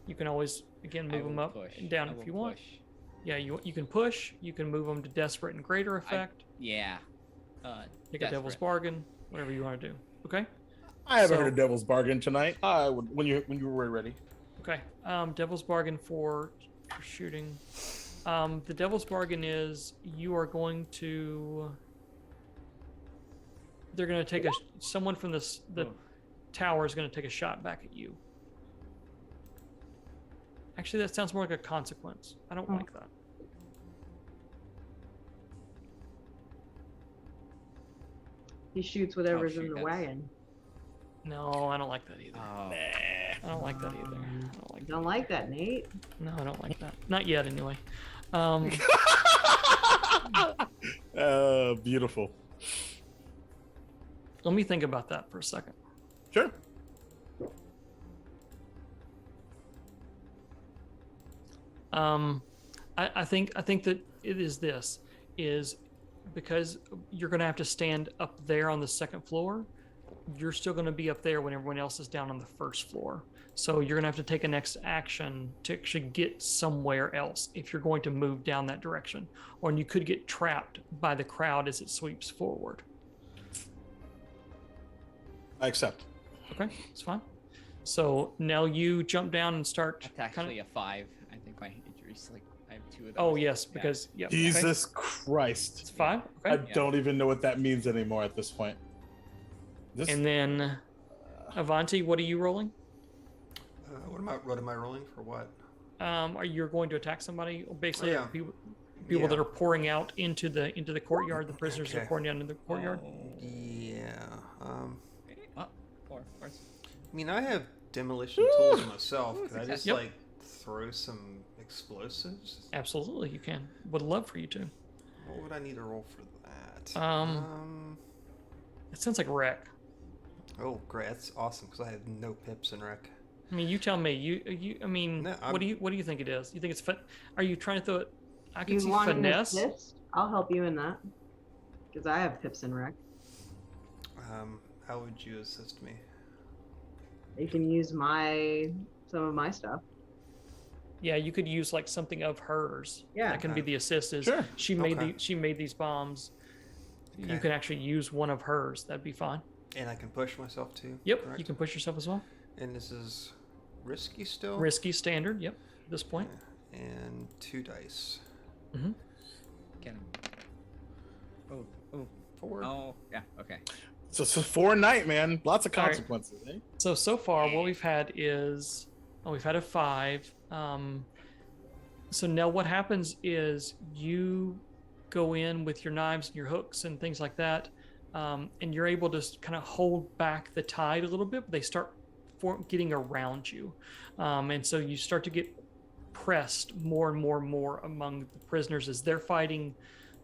You can always again I move them will up push. and down I if will you want. push. Yeah, you can push. You can move them to desperate and greater effect. Yeah. Take a devil's desperate. bargain. Whatever you want to do. Okay. I haven't So- heard a devil's bargain tonight. I would when you were ready. Okay. Devil's bargain for shooting. The devil's bargain is you are going to. They're going to take someone from the Oh. tower is going to take a shot back at you. Actually, that sounds more like a consequence. I don't like that. He shoots whatever's shoot, in the that's- wagon. No, I don't like that either. Oh. I don't like that either. I don't like Don't like that, Nate. No, I don't like that. Not yet, anyway. Beautiful. Let me think about that for a second. Sure. I think that it is this is because you're going to have to stand up there on the second floor. you're still going to be up there when everyone else is down on the first floor. So you're going to have to take a next action to actually get somewhere else if you're going to move down that direction. Or you could get trapped by the crowd as it sweeps forward. I accept. Okay, it's fine. So now you jump down and start. That's actually a 5. I think my injuries, like, I have 2 of those. Oh yes, Yeah. because yeah. Jesus Okay. Christ. It's 5. I Okay. don't even know what that means anymore at this point. This, And then Avanti, what are you rolling? What am I rolling for? What? Are you going to attack somebody? Basically, Yeah. people Yeah. that are pouring out into the courtyard. The prisoners are Okay. pouring out into the courtyard. Yeah. Oh, 4, of course. I mean, I have demolition tools myself. Could I Success. just Yep. like throw some explosives? Absolutely, you can. Would love for you to. What would I need to roll for that? It sounds like wreck. Oh, great! That's awesome because I have no pips in rec. I mean, you tell me. You. I mean, No, what do you think it is? You think it's Are you trying to throw it? I can You see want an finesse. assist? I'll help you in that. Because I have pips and rec. How would you assist me? You can use some of my stuff. Yeah, you could use like something of hers. Yeah. That can be the assist. Is Sure. she made Okay. she made these bombs. You Okay. can actually use one of hers. That'd be fine. And I can push myself too. Yep, correct? you can push yourself as well. And this is risky still. Risky standard. Yep. At this point. Yeah. And 2 dice. Mm-hmm. Get him. Oh, oh, 4. oh, yeah, okay. so it's a 4 night, man. Lots of All right. consequences. Eh? So far, what we've had is we've had a 5. So now what happens is you go in with your knives and your hooks and things like that, and you're able to kind of hold back the tide a little bit. But they start getting around you, and so you start to get pressed more and more and more among the prisoners as they're fighting.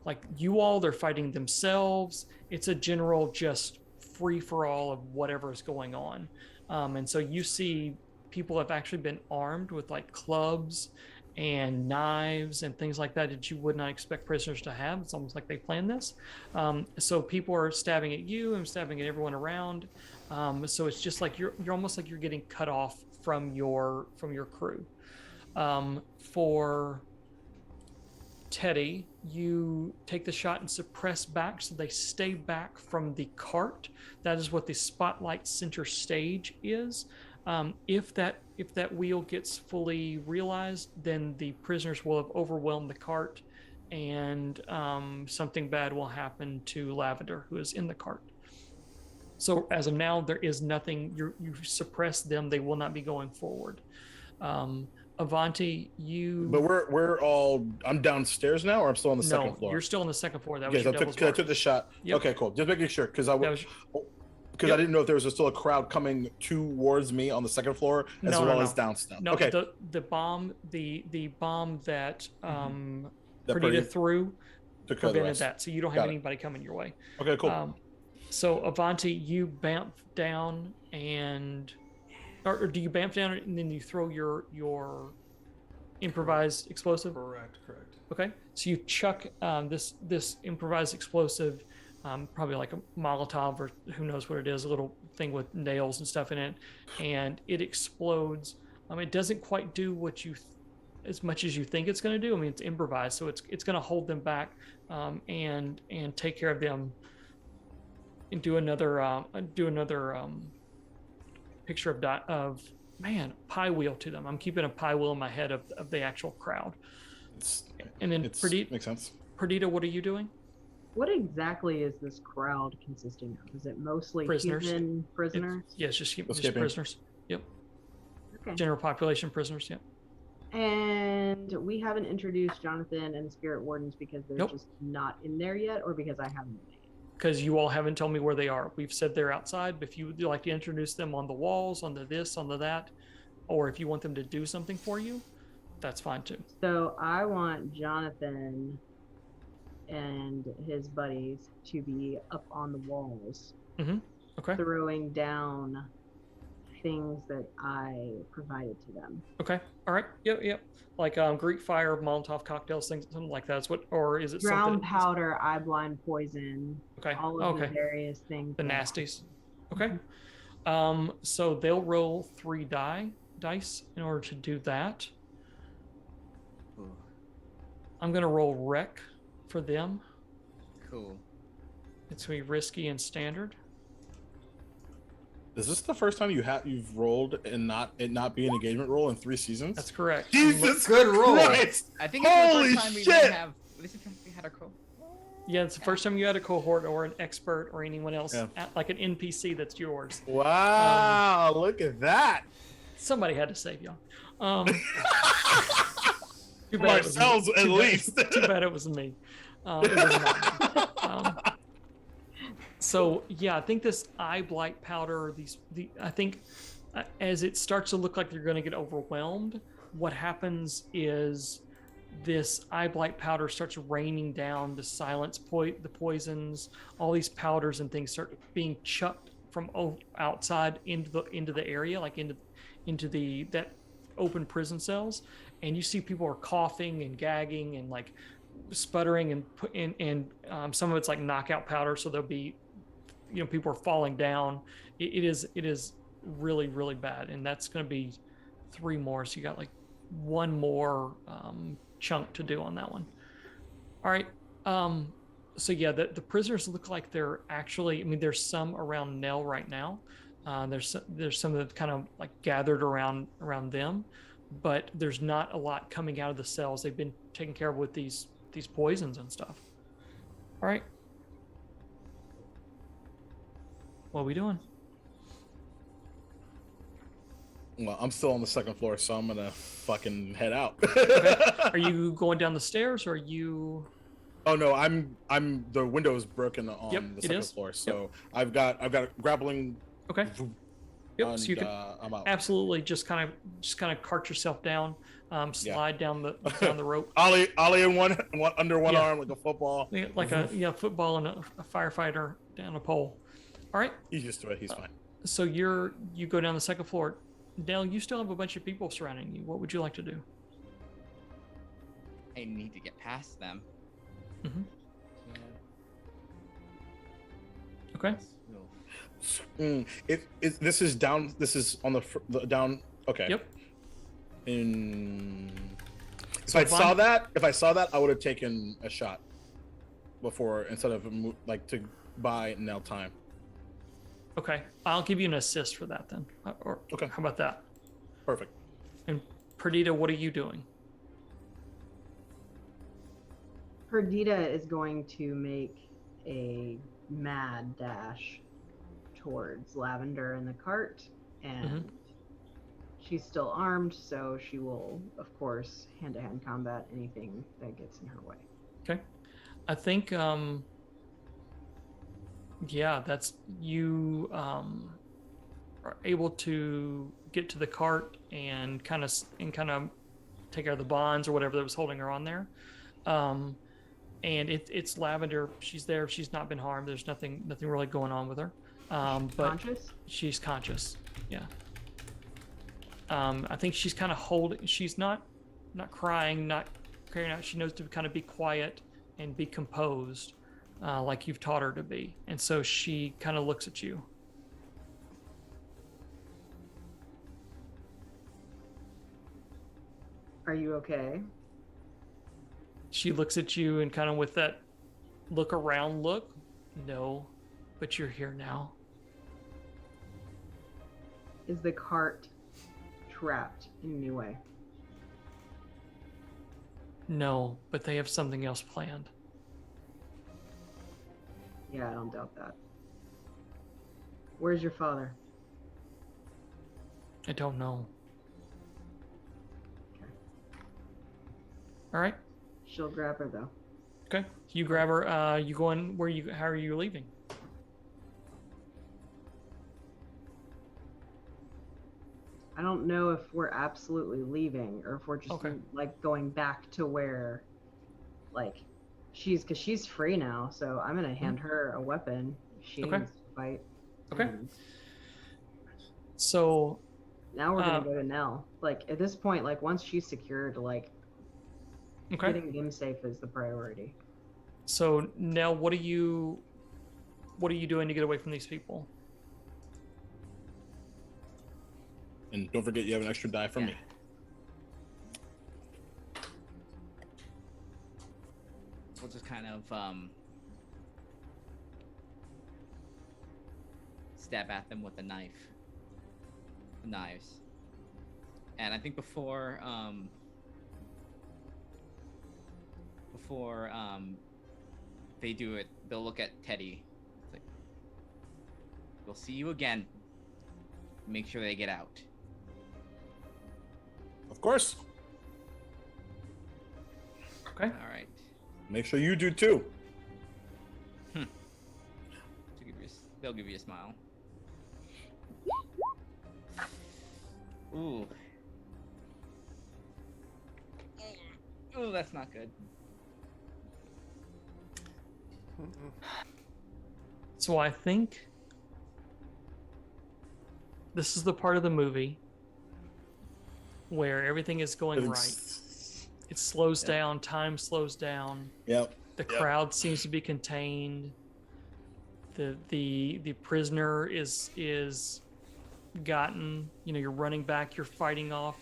Like they're fighting themselves. It's a general just free for all of whatever is going on. And so you see people have actually been armed with like clubs and knives and things like that you would not expect prisoners to have. It's almost like they planned this. So people are stabbing at you and stabbing at everyone around. So it's just like you're almost like you're getting cut off from your crew. For Teddy, you take the shot and suppress back so they stay back from the cart. That is what the spotlight center stage is. If that wheel gets fully realized, then the prisoners will have overwhelmed the cart, and something bad will happen to Lavender, who is in the cart. So as of now, there is nothing. You suppress them; they will not be going forward. Avanti, But we're all. I'm downstairs now, or I'm still on the second floor. You're still on the second floor. That was Yes, your I devil's took mark. the shot. Yep. Okay, cool. Just making sure because That was- I Yep. didn't know if there was still a crowd coming towards me on the second floor as No, well no. as downstairs. No, Okay, the bomb that that Perdita threw took care of the prevented rest. that, so you don't Got have it. anybody coming your way. Okay, cool. So Avanti, you bamf down or do you bamf down and then you throw your improvised explosive? Correct. Okay, so you chuck this improvised explosive, probably like a Molotov or who knows what it is, a little thing with nails and stuff in it, and it explodes. It doesn't quite do what as much as you think it's going to do. I mean, it's improvised, so it's going to hold them back, and take care of them. And do another picture of pie wheel to them. I'm keeping a pie wheel in my head of the actual crowd. And then Makes sense. Perdita, what are you doing? What exactly is this crowd consisting of? Is it mostly Prisoners. human prisoners? Yes, just Escaping. prisoners. Yep. Okay. General population prisoners. Yep. And we haven't introduced Jonathan and the Spirit Wardens because they're Nope. just not in there yet, or because I haven't made it. Because you all haven't told me where they are. We've said they're outside, but if you would like to introduce them on the walls, on the this, on the that, or if you want them to do something for you, that's fine too. So I want Jonathan and his buddies to be up on the walls, Okay. throwing down things that I provided to them. Okay. All right. Yep. Like Greek fire, Molotov cocktails, things, something like that. Or is it Ground something? powder, eye blind poison, Okay. all of Okay. the various things. The that- nasties. Okay. So they'll roll 3 dice in order to do that. Ooh, I'm gonna roll wreck for them. cool. It's gonna be risky and standard. Is this the first time you've rolled and not be an engagement roll in 3 seasons? That's correct. Jesus Good roll. Christ! I think it's the Holy first time we shit! may have. This is the first time we had our co. Yeah, it's the first time you had a cohort or an expert or anyone else, Yeah. like an NPC that's yours. Wow, look at that. Somebody had to save y'all. Too bad it was me. Ourselves, at Too bad- least. Too bad it was me. It was not me. So yeah, I think this eye blight powder. I think as it starts to look like they're going to get overwhelmed, what happens is this eye blight powder starts raining down to silence the poisons. All these powders and things start being chucked from outside into the area, like into that open prison cells, and you see people are coughing and gagging and like sputtering and some of it's like knockout powder, so there'll be people are falling down. It is really, really bad, and that's going to be 3 more, so you got like 1 more chunk to do on that one. All right. So yeah, the prisoners look like they're actually, there's some around Nell right now. There's some that kind of like gathered around them, but there's not a lot coming out of the cells. They've been taken care of with these poisons and stuff. All right. What are we doing? Well, I'm still on the 2nd floor, so I'm gonna fucking head out. Are you going down the stairs, or are you? Oh no, I'm the window is broken on Yep, the it 2nd is. floor, so I've got grappling. Okay. Yep. And, So you can I'm out. absolutely just kind of cart yourself down, slide down the rope. Ollie in one under one Yeah. arm like a football. Like a football and a firefighter down a pole. All right. He's used to it. He's fine. So you go down the 2nd floor. Dale, you still have a bunch of people surrounding you. What would you like to do? I need to get past them. Mhm. Yeah. Okay. This is down. This is on the down. Okay. Yep. If I saw that, I would have taken a shot before instead of to buy Nell time. Okay. I'll give you an assist for that then. Or Okay. how about that? Perfect. And Perdita, what are you doing? Perdita is going to make a mad dash towards Lavender in the cart, and she's still armed, so she will, of course, hand-to-hand combat anything that gets in her way. Okay. I think that's you are able to get to the cart and kind of take out the bonds or whatever that was holding her on there. And it's Lavender. She's there. She's not been harmed. There's nothing really going on with her. But Conscious? she's conscious. Yeah. I think she's kind of holding. She's not crying, not carrying out. She knows to kind of be quiet and be composed, like you've taught her to be. And so she kind of looks at you. Are you okay? She looks at you and kind of with that look around look. No, but you're here now. Is the cart trapped in any way? No, but they have something else planned. Yeah, I don't doubt that. Where's your father? I don't know. Okay. All right. She'll grab her though. Okay. You grab her. You going? How are you leaving? I don't know if we're absolutely leaving or if we're just Okay. like going back to where, like, because she's free now. So I'm gonna hand her a weapon if she Okay. needs to fight. Okay. And So now we're gonna go to Nell. Like at this point, like once she's secured, like okay. getting them safe is the priority. So Nell, what are you doing to get away from these people? And don't forget, you have an extra die from me. We'll just kind of stab at them with the knives. And I think before they do it, they'll look at Teddy. It's like, we'll see you again. Make sure they get out. Of course. Okay. All right. Make sure you do too. They'll give you a smile. Ooh. Ooh, that's not good. So I think this is the part of the movie where everything is going right. It slows down, time slows down. Yep. The crowd seems to be contained. The prisoner is gotten. You know, you're running back, you're fighting off.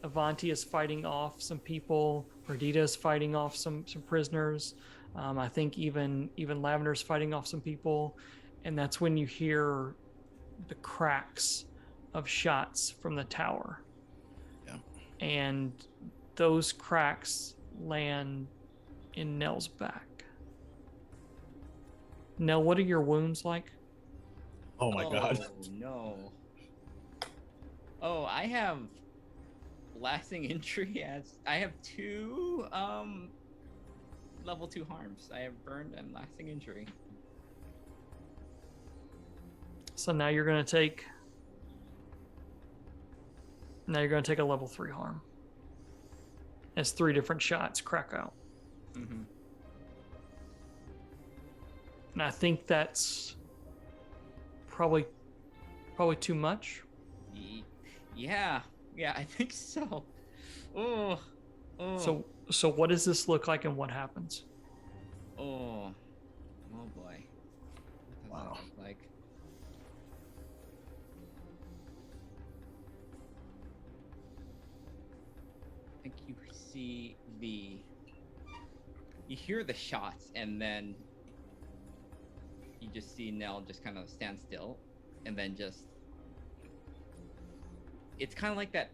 Avanti is fighting off some people. Perdita is fighting off some prisoners. I think even Lavender's fighting off some people. And that's when you hear the cracks of shots from the tower. Yeah. And those cracks land in Nell's back. Nell, what are your wounds like? Oh my god. Oh no. Oh, I have lasting injury as I have 2 level 2 harms. I have burned and lasting injury. So now you're going to take a level 3 harm. As 3 different shots crack out. Mm-hmm. And I think that's probably too much. Yeah, I think so. Oh. So what does this look like and what happens? Oh boy. What does that look like? I think you hear the shots, and then you just see Nell just kind of stand still, and then just it's kind of like that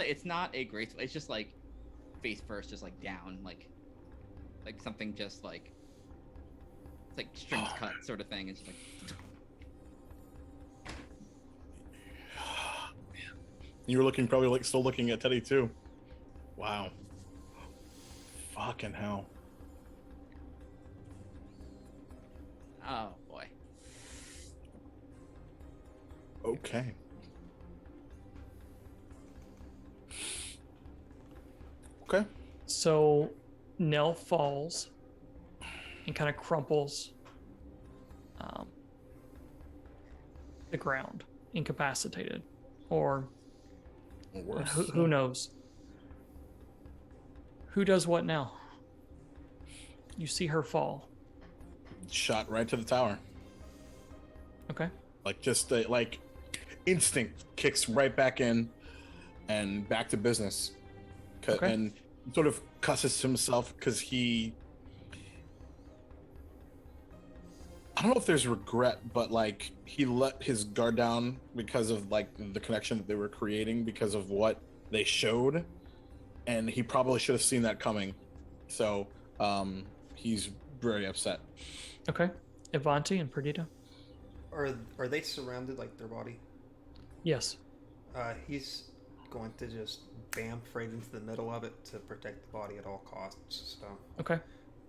it's not a graceful, it's just like face first, just like down, like something just like it's like strings cut sort of thing. It's like You were looking, probably like still looking at Teddy too. Wow. Fucking hell. oh boy. Okay. Okay. So Nell falls and kind of crumples the ground, incapacitated, or Worse. who knows? Who does what now? You see her fall. Shot right to the tower. Okay. Like just like instinct kicks right back in and back to business. Okay. And sort of cusses himself because I don't know if there's regret, but like he let his guard down because of like the connection that they were creating because of what they showed, and he probably should have seen that coming. So he's very upset. Okay. Avanti and Perdita? Are they surrounded, like their body? Yes. He's going to just bamf right into the middle of it to protect the body at all costs. So Okay.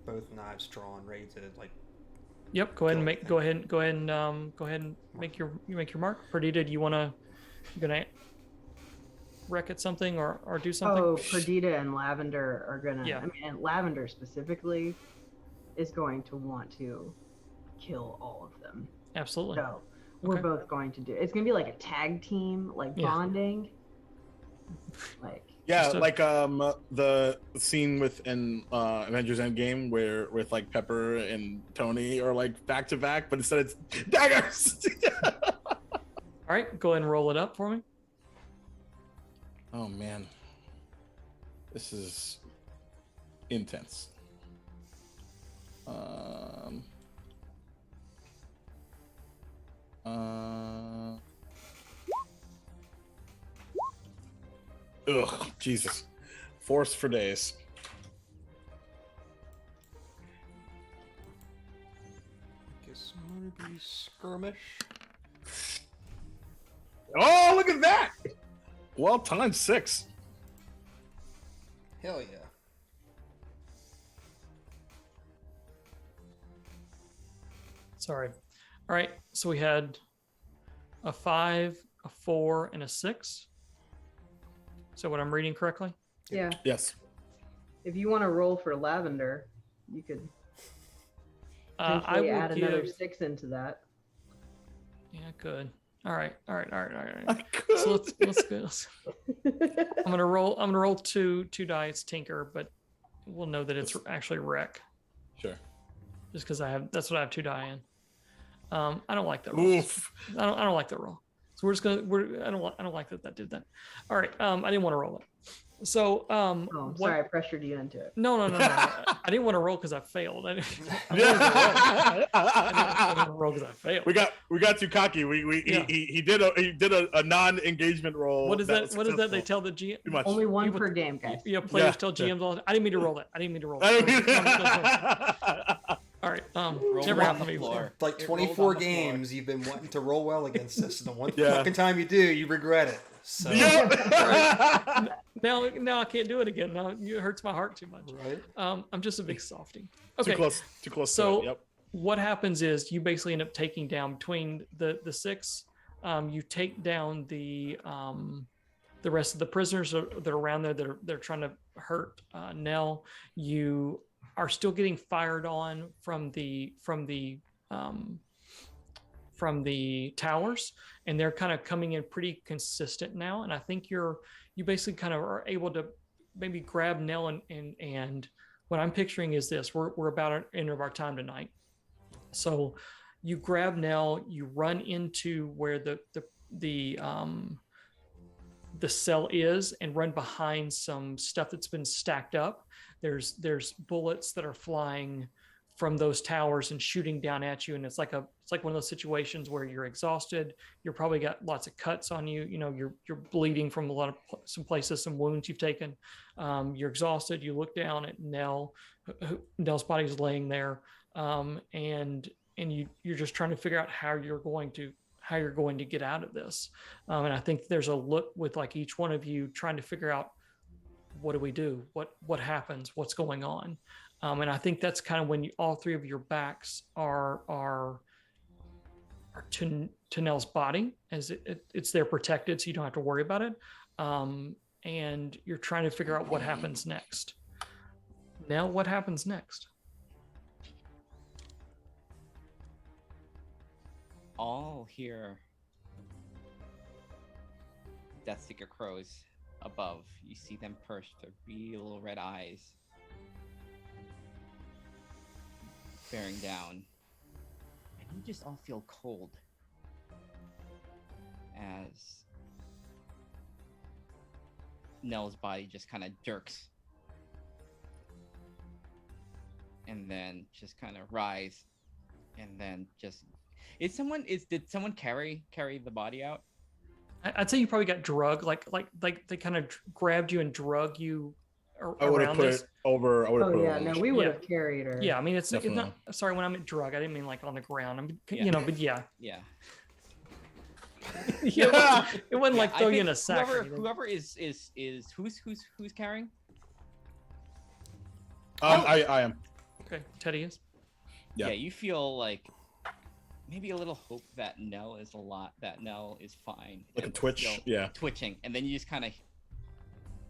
both knives drawn, ready to like. Yep. Go ahead and Kill make. Go ahead and make your mark. Perdita, do you gonna wreck at something or do something? Oh, Perdita and Lavender are gonna. Yeah. I mean, and Lavender specifically is going to want to kill all of them. Absolutely. So we're Okay. both going to do. It's gonna be like a tag team, like Yeah. bonding. Like Yeah, Just a- like the scene in Avengers Endgame where with like Pepper and Tony are like back to back, but instead it's daggers. All right, go ahead and roll it up for me. Oh man, this is intense. Ugh, Jesus. Force for days. Guess maybe skirmish. Oh, look at that! Well, times 6. Hell yeah. Sorry. All right, so we had a 5, a 4, and a 6. So what I'm reading correctly? Yeah. Yes. If you want to roll for lavender, you could I potentially will add another give. 6 into that. Yeah, I could. All right. I So could. let's go. I'm gonna roll two dice tinker, but we'll know that it's actually wreck, Sure. just because that's what I have 2 die in. I don't like that roll. Oof. I don't like that roll. So I don't like that did that. All right. I didn't want to roll it. So Oh, I'm sorry, I pressured you into it. No. I didn't want to roll because I failed. I didn't want to roll because I failed. We got too cocky. Yeah. He did a non-engagement roll. What is that? was What is that? They successful. tell the GM. Too much. Only one People- per game, guys. Yeah, players Yeah, tell yeah. GMs all. I didn't mean to roll that. I didn't mean to roll I that. don't- All right. Roll Never on happened the to me before. floor. Like It rolled on 24 the floor. games you've been wanting to roll well against us, and the one Yeah. fucking time you do, you regret it. So, Yeah. Now I can't do it again. Now it hurts my heart too much. right? I'm just a big softie. Okay. Too close. So- to it. Yep. What happens is you basically end up taking down between the 6. You take down the rest of the prisoners that are around there they're trying to hurt Nell. You are still getting fired on from the towers, and they're kind of coming in pretty consistent now. And I think you basically kind of are able to maybe grab Nell and what I'm picturing is this: we're about at the end of our time tonight. So you grab Nell, you run into where the cell is, and run behind some stuff that's been stacked up. There's bullets that are flying from those towers and shooting down at you, and it's like one of those situations where you're exhausted. You're probably got lots of cuts on you. You know, you're bleeding from some places, some wounds you've taken. You're exhausted. You look down at Nell. Nell's body's laying there, and you're just trying to figure out how you're going to get out of this. And I think there's a look with like each one of you trying to figure out, what do we do? What happens? What's going on? And I think that's kind of when all 3 of your backs are to Nell's body, as it's there protected, so you don't have to worry about it. And you're trying to figure out what happens next. Nell, what happens next? All hear Deathseeker crows above. You see them perched, their beady little red eyes bearing down. And you just all feel cold as Nell's body just kind of jerks. And then just kind of rise. And then just did someone carry the body out? I'd say you probably got drugged, like they kind of grabbed you and drug you I would have around put this. it over. I would have Oh put it yeah, over. no, we would have carried her. Yeah, I mean it's not. Definitely. Sorry, when I meant drug, I didn't mean like on the ground. I mean, Yeah. but yeah, Yeah. it wasn't like I throw you think in a sack. or Whoever anything. is who's carrying? I am. Okay, Teddy is. Yeah. Yeah, you feel like maybe a little hope that Nell is fine. Like a and twitch. still Yeah. twitching, and then you just kind of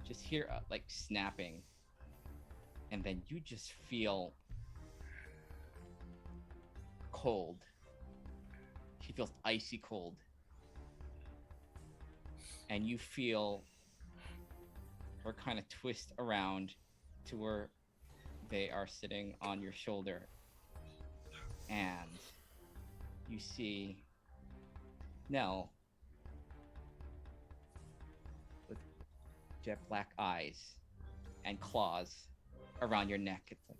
just hear like snapping, and then you just feel cold. She feels icy cold, and you feel her kind of twist around to where they are sitting on your shoulder, and you see Nell jet black eyes and claws around your neck. It's like,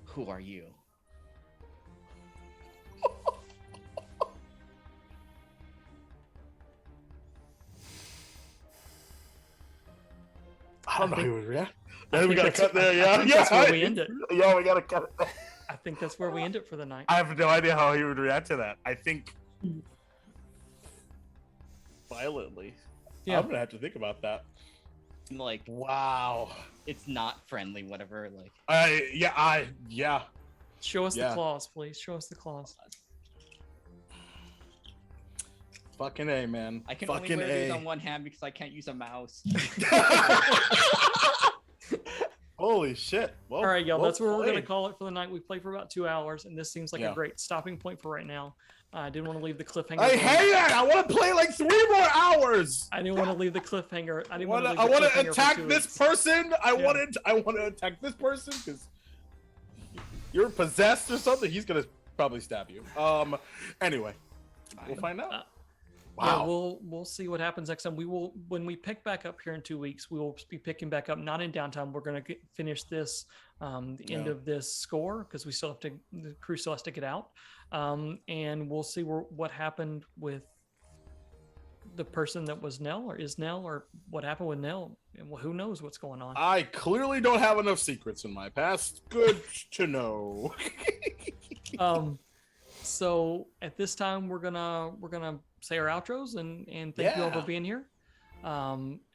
who are you? I don't know how he would react. I We think gotta that's- cut there. I Yeah, think yeah. that's where we end it. Yeah, we gotta cut it there. I think that's where we end it for the night. I have no idea how he would react to that. I think violently. Yeah. I'm gonna have to think about that. Like, Wow. it's not friendly, whatever. Like, Yeah. Show us Yeah. the claws, please. Show us the claws. Fucking A, man. I can Fucking only wear these A. on one hand because I can't use a mouse. Holy shit. Well, All right, y'all. well That's where we're going to played. call it for the night. We played for about 2 hours, and this seems like Yeah. a great stopping point for right now. I didn't want to leave the cliffhanger. I going. hate it. I want to play like 3 more hours. I didn't want to leave the cliffhanger. I didn't I want to. want to attack for 2 this weeks. person. I Yeah. want to attack this person because you're possessed or something. He's gonna probably stab you. Anyway, we'll find out. Yeah, Wow. we'll see what happens next time. We will when we pick back up here in 2 weeks. We will be picking back up, not in downtime. We're going to finish this the end Yeah. of this score because we still have to. The crew still has to get out, and we'll see what happened with the person that was Nell or is Nell or what happened with Nell. And who knows what's going on. I clearly don't have enough secrets in my past. Good to know. So at this time we're gonna say our outros and thank you all for Yeah. being here.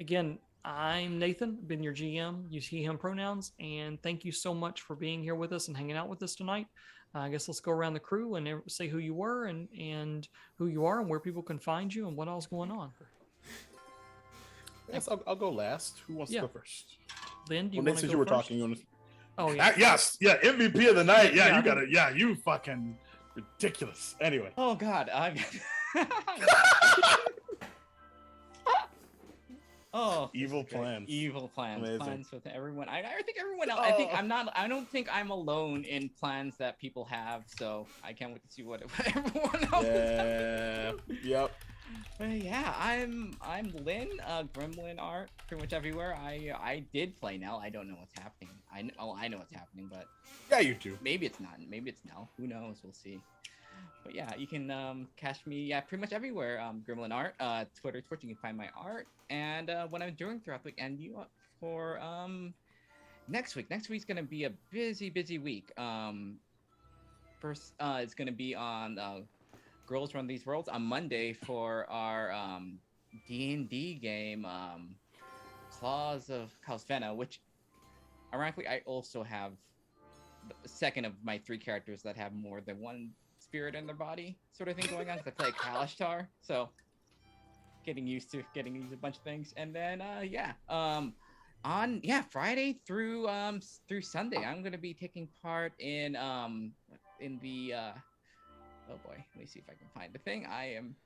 Again, I'm Nathan, been your GM, use he him pronouns, and thank you so much for being here with us and hanging out with us tonight. I guess let's go around the crew and say who you were and who you are and where people can find you and what all's going on. Yes, I'll go last. Who wants Yeah. to go first? Lynn, do you Well, Nate, want to since go you were first? talking, you want to... Oh yeah. yes, yeah, MVP of the night. Yeah, Yeah, I you got it. Yeah, you fucking ridiculous. Anyway, Oh God, oh, evil this is great. plans. Evil plans. Amazing. Plans with everyone. I think everyone else. I think Oh. I'm not. I don't think I'm alone in plans that people have. So I can't wait to see what everyone else. Yeah. Yep. But yeah, I'm Lynn. Gremlin art pretty much everywhere. I did play Nell. I don't know what's happening. I know what's happening, but Yeah, you do. maybe it's not. Maybe it's Nell. Who knows? We'll see. But yeah, you can catch me pretty much everywhere. Gremlin art, Twitter, Twitch. You can find my art and what I'm doing throughout the week. And you for next week. Next week's gonna be a busy week. First, it's gonna be on Girls Run These Worlds on Monday for our D&D game, Claws of Kalsvena, which ironically I also have the second of my 3 characters that have more than one spirit in their body sort of thing going on because I play Kalashtar, so getting used to a bunch of things. And then on Friday through Sunday I'm gonna be taking part in the oh boy, let me see if I can find the thing. I am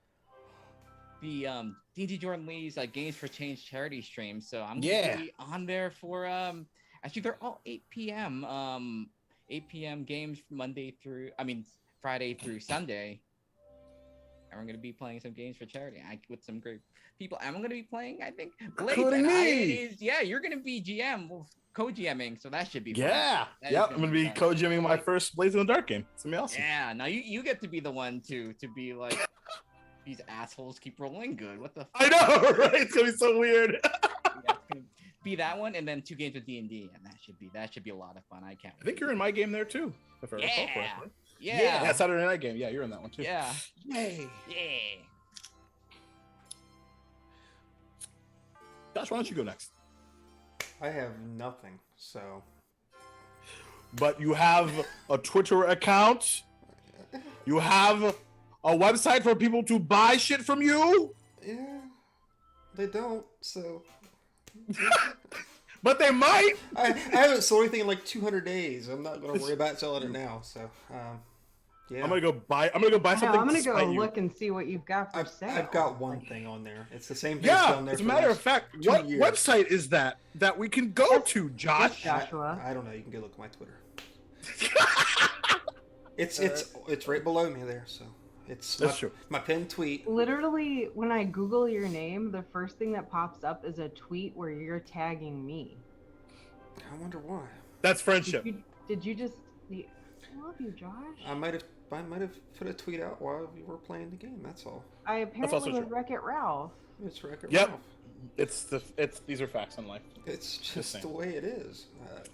the D&D Jordan Lee's Games for Change charity stream, so I'm gonna be on there for actually they're all 8 p.m. 8 p.m. games Friday through Sunday, and we're gonna be playing some games for charity with some great people. I'm gonna be playing, I think, Blake Including and I me. you're gonna be GM, co-GMing, so that should be fun. Yeah. That is Yep. gonna I'm gonna be be fun. co-GMing my first Blaze in the Dark game. It's gonna be awesome. Yeah, now you get to be the one to be like, these assholes keep rolling good. What the? I know, right? It's gonna be so weird. Yeah, it's gonna be that one, and then 2 games with D&D, and that should be a lot of fun. I can't. I think you're in my game there too. If I recall Yeah. correctly. Yeah. That Saturday night game. Yeah, you're in that one too. Yeah. Yay. Yeah. Josh, why don't you go next? I have nothing, so But you have a Twitter account. You have a website for people to buy shit from you. yeah, they don't. So But they might. I haven't sold anything in like 200 days. I'm not gonna worry about selling it now. So yeah, I'm gonna go buy I know, something. I'm gonna to go spite you. look and see what you've got for sale. I've got one thing on there. It's the same thing. Yeah, on there as a for the matter of last fact, 2 what years. website is that we can go to, Josh? Joshua. I don't know. You can go look at my Twitter. It's right below me there. So It's That's true. my pinned tweet. Literally, when I Google your name, the first thing that pops up is a tweet where you're tagging me. I wonder why. That's friendship. Did you just? I love you, Josh. I might have put a tweet out while we were playing the game. That's all. I also apparently was true. Wreck-It Ralph. It's Wreck-It Yep. Ralph. It's these are facts in life. It's Just just saying. the way it is.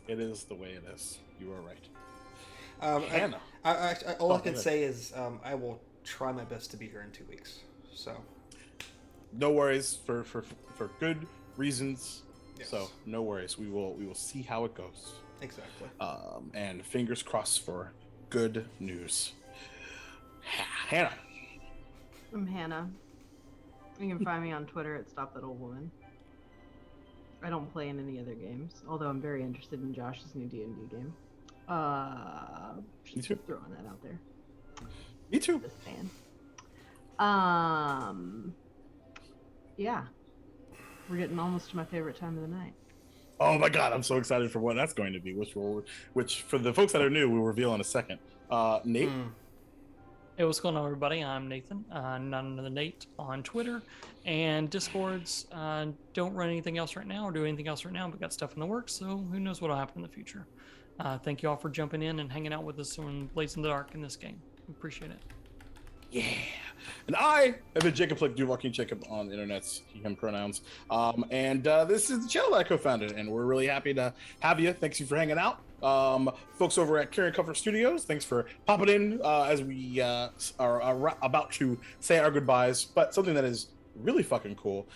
It is the way it is. You are right. Hannah. Hannah. All I Oh, can go say is I will try my best to be here in 2 weeks. So. No worries for good reasons. Yes. So no worries. We will see how it goes. Exactly. And fingers crossed for good news. Hannah. I'm Hannah. You can find me on Twitter at Stop That Old Woman. I don't play in any other games, although I'm very interested in Josh's new D&D game. Me too. Just throwing that out there. Me too. Just saying. Yeah. We're getting almost to my favorite time of the night. Oh my god, I'm so excited for what that's going to be. Which for the folks that are new, we'll reveal in a second. Nate. Hey, what's going on, everybody? I'm Nathan, none other than Nate on Twitter and Discords. Don't run anything else right now or do anything else right now, but got stuff in the works, so who knows what'll happen in the future. Thank you all for jumping in and hanging out with us on Blaze in the Dark in this game. Appreciate it. Yeah. And I have been Jacob Flick, Duval King Jacob on the internet's he, him pronouns. And this is the channel that I co-founded, and we're really happy to have you. Thanks you for hanging out. Folks over at Carrying Comfort Studios, thanks for popping in as we are about to say our goodbyes. But something that is really fucking cool,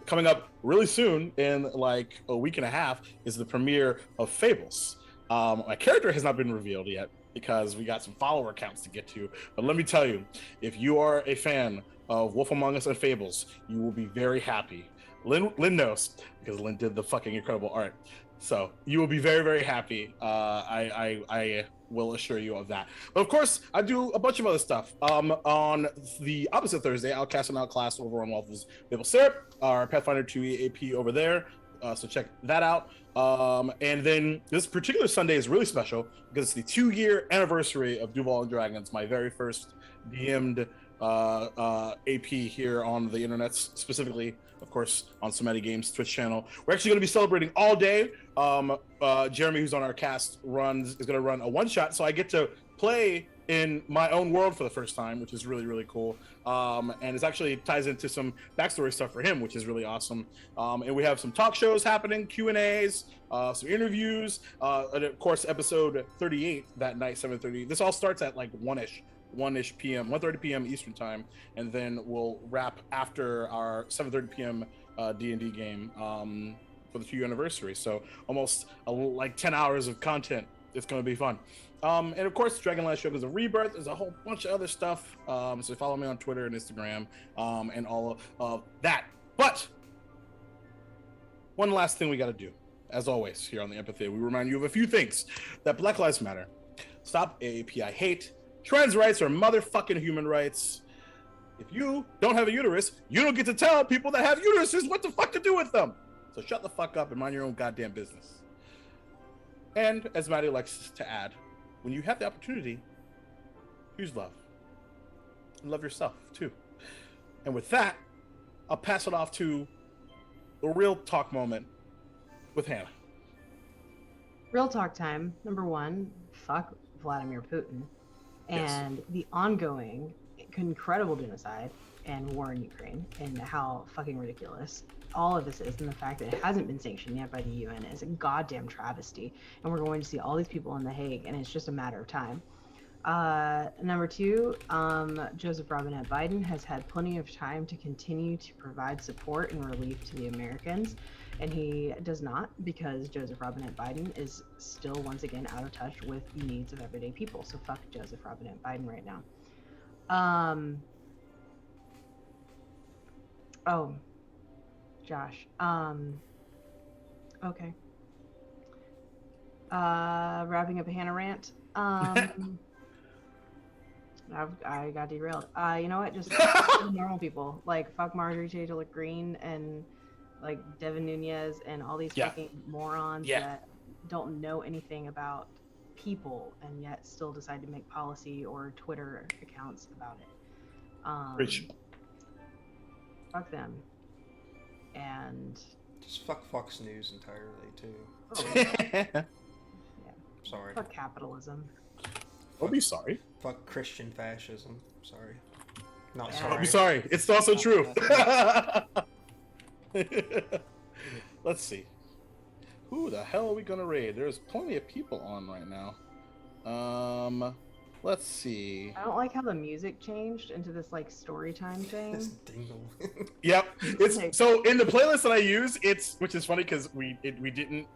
coming up really soon in like a week and a half, is the premiere of Fables. My character has not been revealed yet, because we got some follower counts to get to. But let me tell you, if you are a fan of Wolf Among Us and Fables, you will be very happy. Lynn knows, because Lynn did the fucking incredible art. So you will be very, very happy. I will assure you of that. But of course, I do a bunch of other stuff. On the opposite Thursday, I'll cast an outclass over on Waffles Maple Syrup, our Pathfinder 2 AP over there. So check that out. And then this particular Sunday is really special because it's the 2-year anniversary of Duval and Dragons, my very first DM'd AP here on the internet, specifically, of course, on Somati Games Twitch channel. We're actually going to be celebrating all day. Jeremy, who's on our cast, is going to run a one-shot, so I get to play in my own world for the first time, which is really, really cool. And it actually ties into some backstory stuff for him, which is really awesome. And we have some talk shows happening, Q&As, some interviews, and of course, episode 38 that night, 7:30. This all starts at like 1-ish p.m., 1:30 p.m. Eastern time, and then we'll wrap after our 7:30 p.m. D&D game for the 2-year anniversary. So almost like 10 hours of content. It's going to be fun. And of course, Dragonlance Show is a rebirth. There's a whole bunch of other stuff. So follow me on Twitter and Instagram and all of that. But one last thing we got to do, as always, here on the Empathy, we remind you of a few things. That Black Lives Matter. Stop AAPI hate. Trans rights are motherfucking human rights. If you don't have a uterus, you don't get to tell people that have uteruses what the fuck to do with them. So shut the fuck up and mind your own goddamn business. And as Maddie likes to add, when you have the opportunity, choose love. And love yourself, too. And with that, I'll pass it off to the real talk moment with Hannah. Real talk time. Number 1, fuck Vladimir Putin. Yes. And the ongoing incredible genocide and war in Ukraine, and how fucking ridiculous all of this is, and the fact that it hasn't been sanctioned yet by the UN is a goddamn travesty. And we're going to see all these people in The Hague, and it's just a matter of time. Number 2, Joseph Robinette Biden has had plenty of time to continue to provide support and relief to the Americans, and he does not, because Joseph Robinette Biden is still once again out of touch with the needs of everyday people. So fuck Joseph Robinette Biden right now. Oh, Josh. Okay. Wrapping up a Hannah rant. I got derailed. You know what? Just normal people. Like, fuck Marjorie Taylor Greene and like Devin Nunes and all these fucking morons that don't know anything about people and yet still decide to make policy or Twitter accounts about it. Preach. Fuck them. And Just fuck Fox News entirely too. Don't Sorry. fuck capitalism. be sorry. Fuck Christian fascism. Sorry. Not Yeah. sorry. Don't be sorry. It's also true. Let's see. Who the hell are we gonna raid? There's plenty of people on right now. Let's see. I don't like how the music changed into this like story time This thing. dingle. Yep. It's so in the playlist that I use, which is funny because we didn't.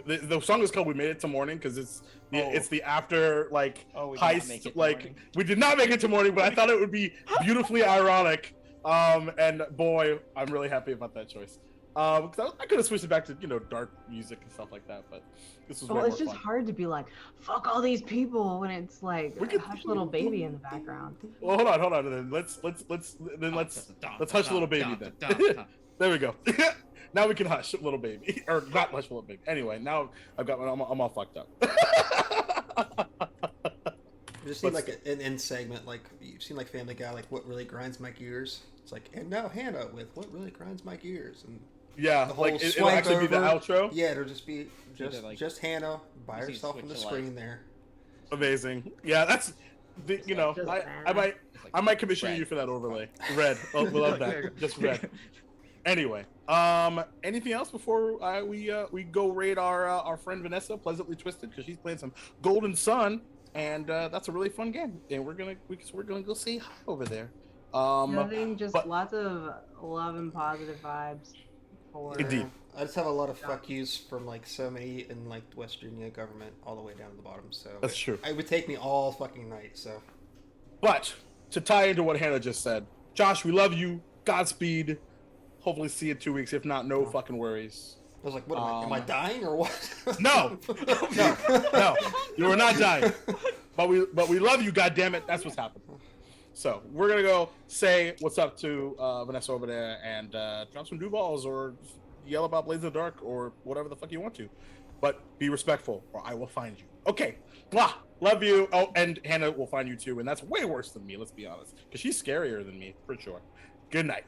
The song is called "We Made It to Morning" because it's the after like Oh, we did not make heist. it to Like morning. we did not make it to morning, but I thought it would be beautifully ironic. And boy, I'm really happy about that choice. Because I could have switched it back to dark music and stuff like that, but this was way Well, it's more just fun. hard to be like, fuck all these people when it's like We could- hush little baby in the background. Well, hold on. Then let's hush little baby then. There we go. Now we can hush little baby, or not hush little baby. Anyway, now I'm all fucked up. You just need like an end segment, like you've seen like Family Guy, like what really grinds my gears. It's like, and now Hannah with what really grinds my gears, and Yeah, the whole like it'll swipe actually be the over. outro. Yeah, it'll just be Either, like, just Hannah by you see herself on the switch to, like- screen there. Amazing. Yeah, that's Just I might commission red. you for that overlay. Red. Oh, we love that. Just red. Anyway, anything else before we go raid our friend Vanessa, Pleasantly Twisted, because she's playing some Golden Sun, and that's a really fun game, and we're gonna go say hi over there. Nothing, just but- lots of love and positive vibes for Indeed. I just have a lot of fuck yous from like so many in like the West Virginia government all the way down to the bottom. So That's true. It would take me all fucking night. So But to tie into what Hannah just said, Josh, we love you. Godspeed. Hopefully see you in 2 weeks. If not, no fucking worries. I was like, what am I dying or what? No, no, you are not dying. But we love you. God damn it, that's what's happened. So we're gonna go say what's up to Vanessa over there and drop some Duvals or yell about Blades of the Dark or whatever the fuck you want to. But be respectful, or I will find you. Okay, blah. Love you. Oh, and Hannah will find you too, and that's way worse than me. Let's be honest, because she's scarier than me for sure. Good night.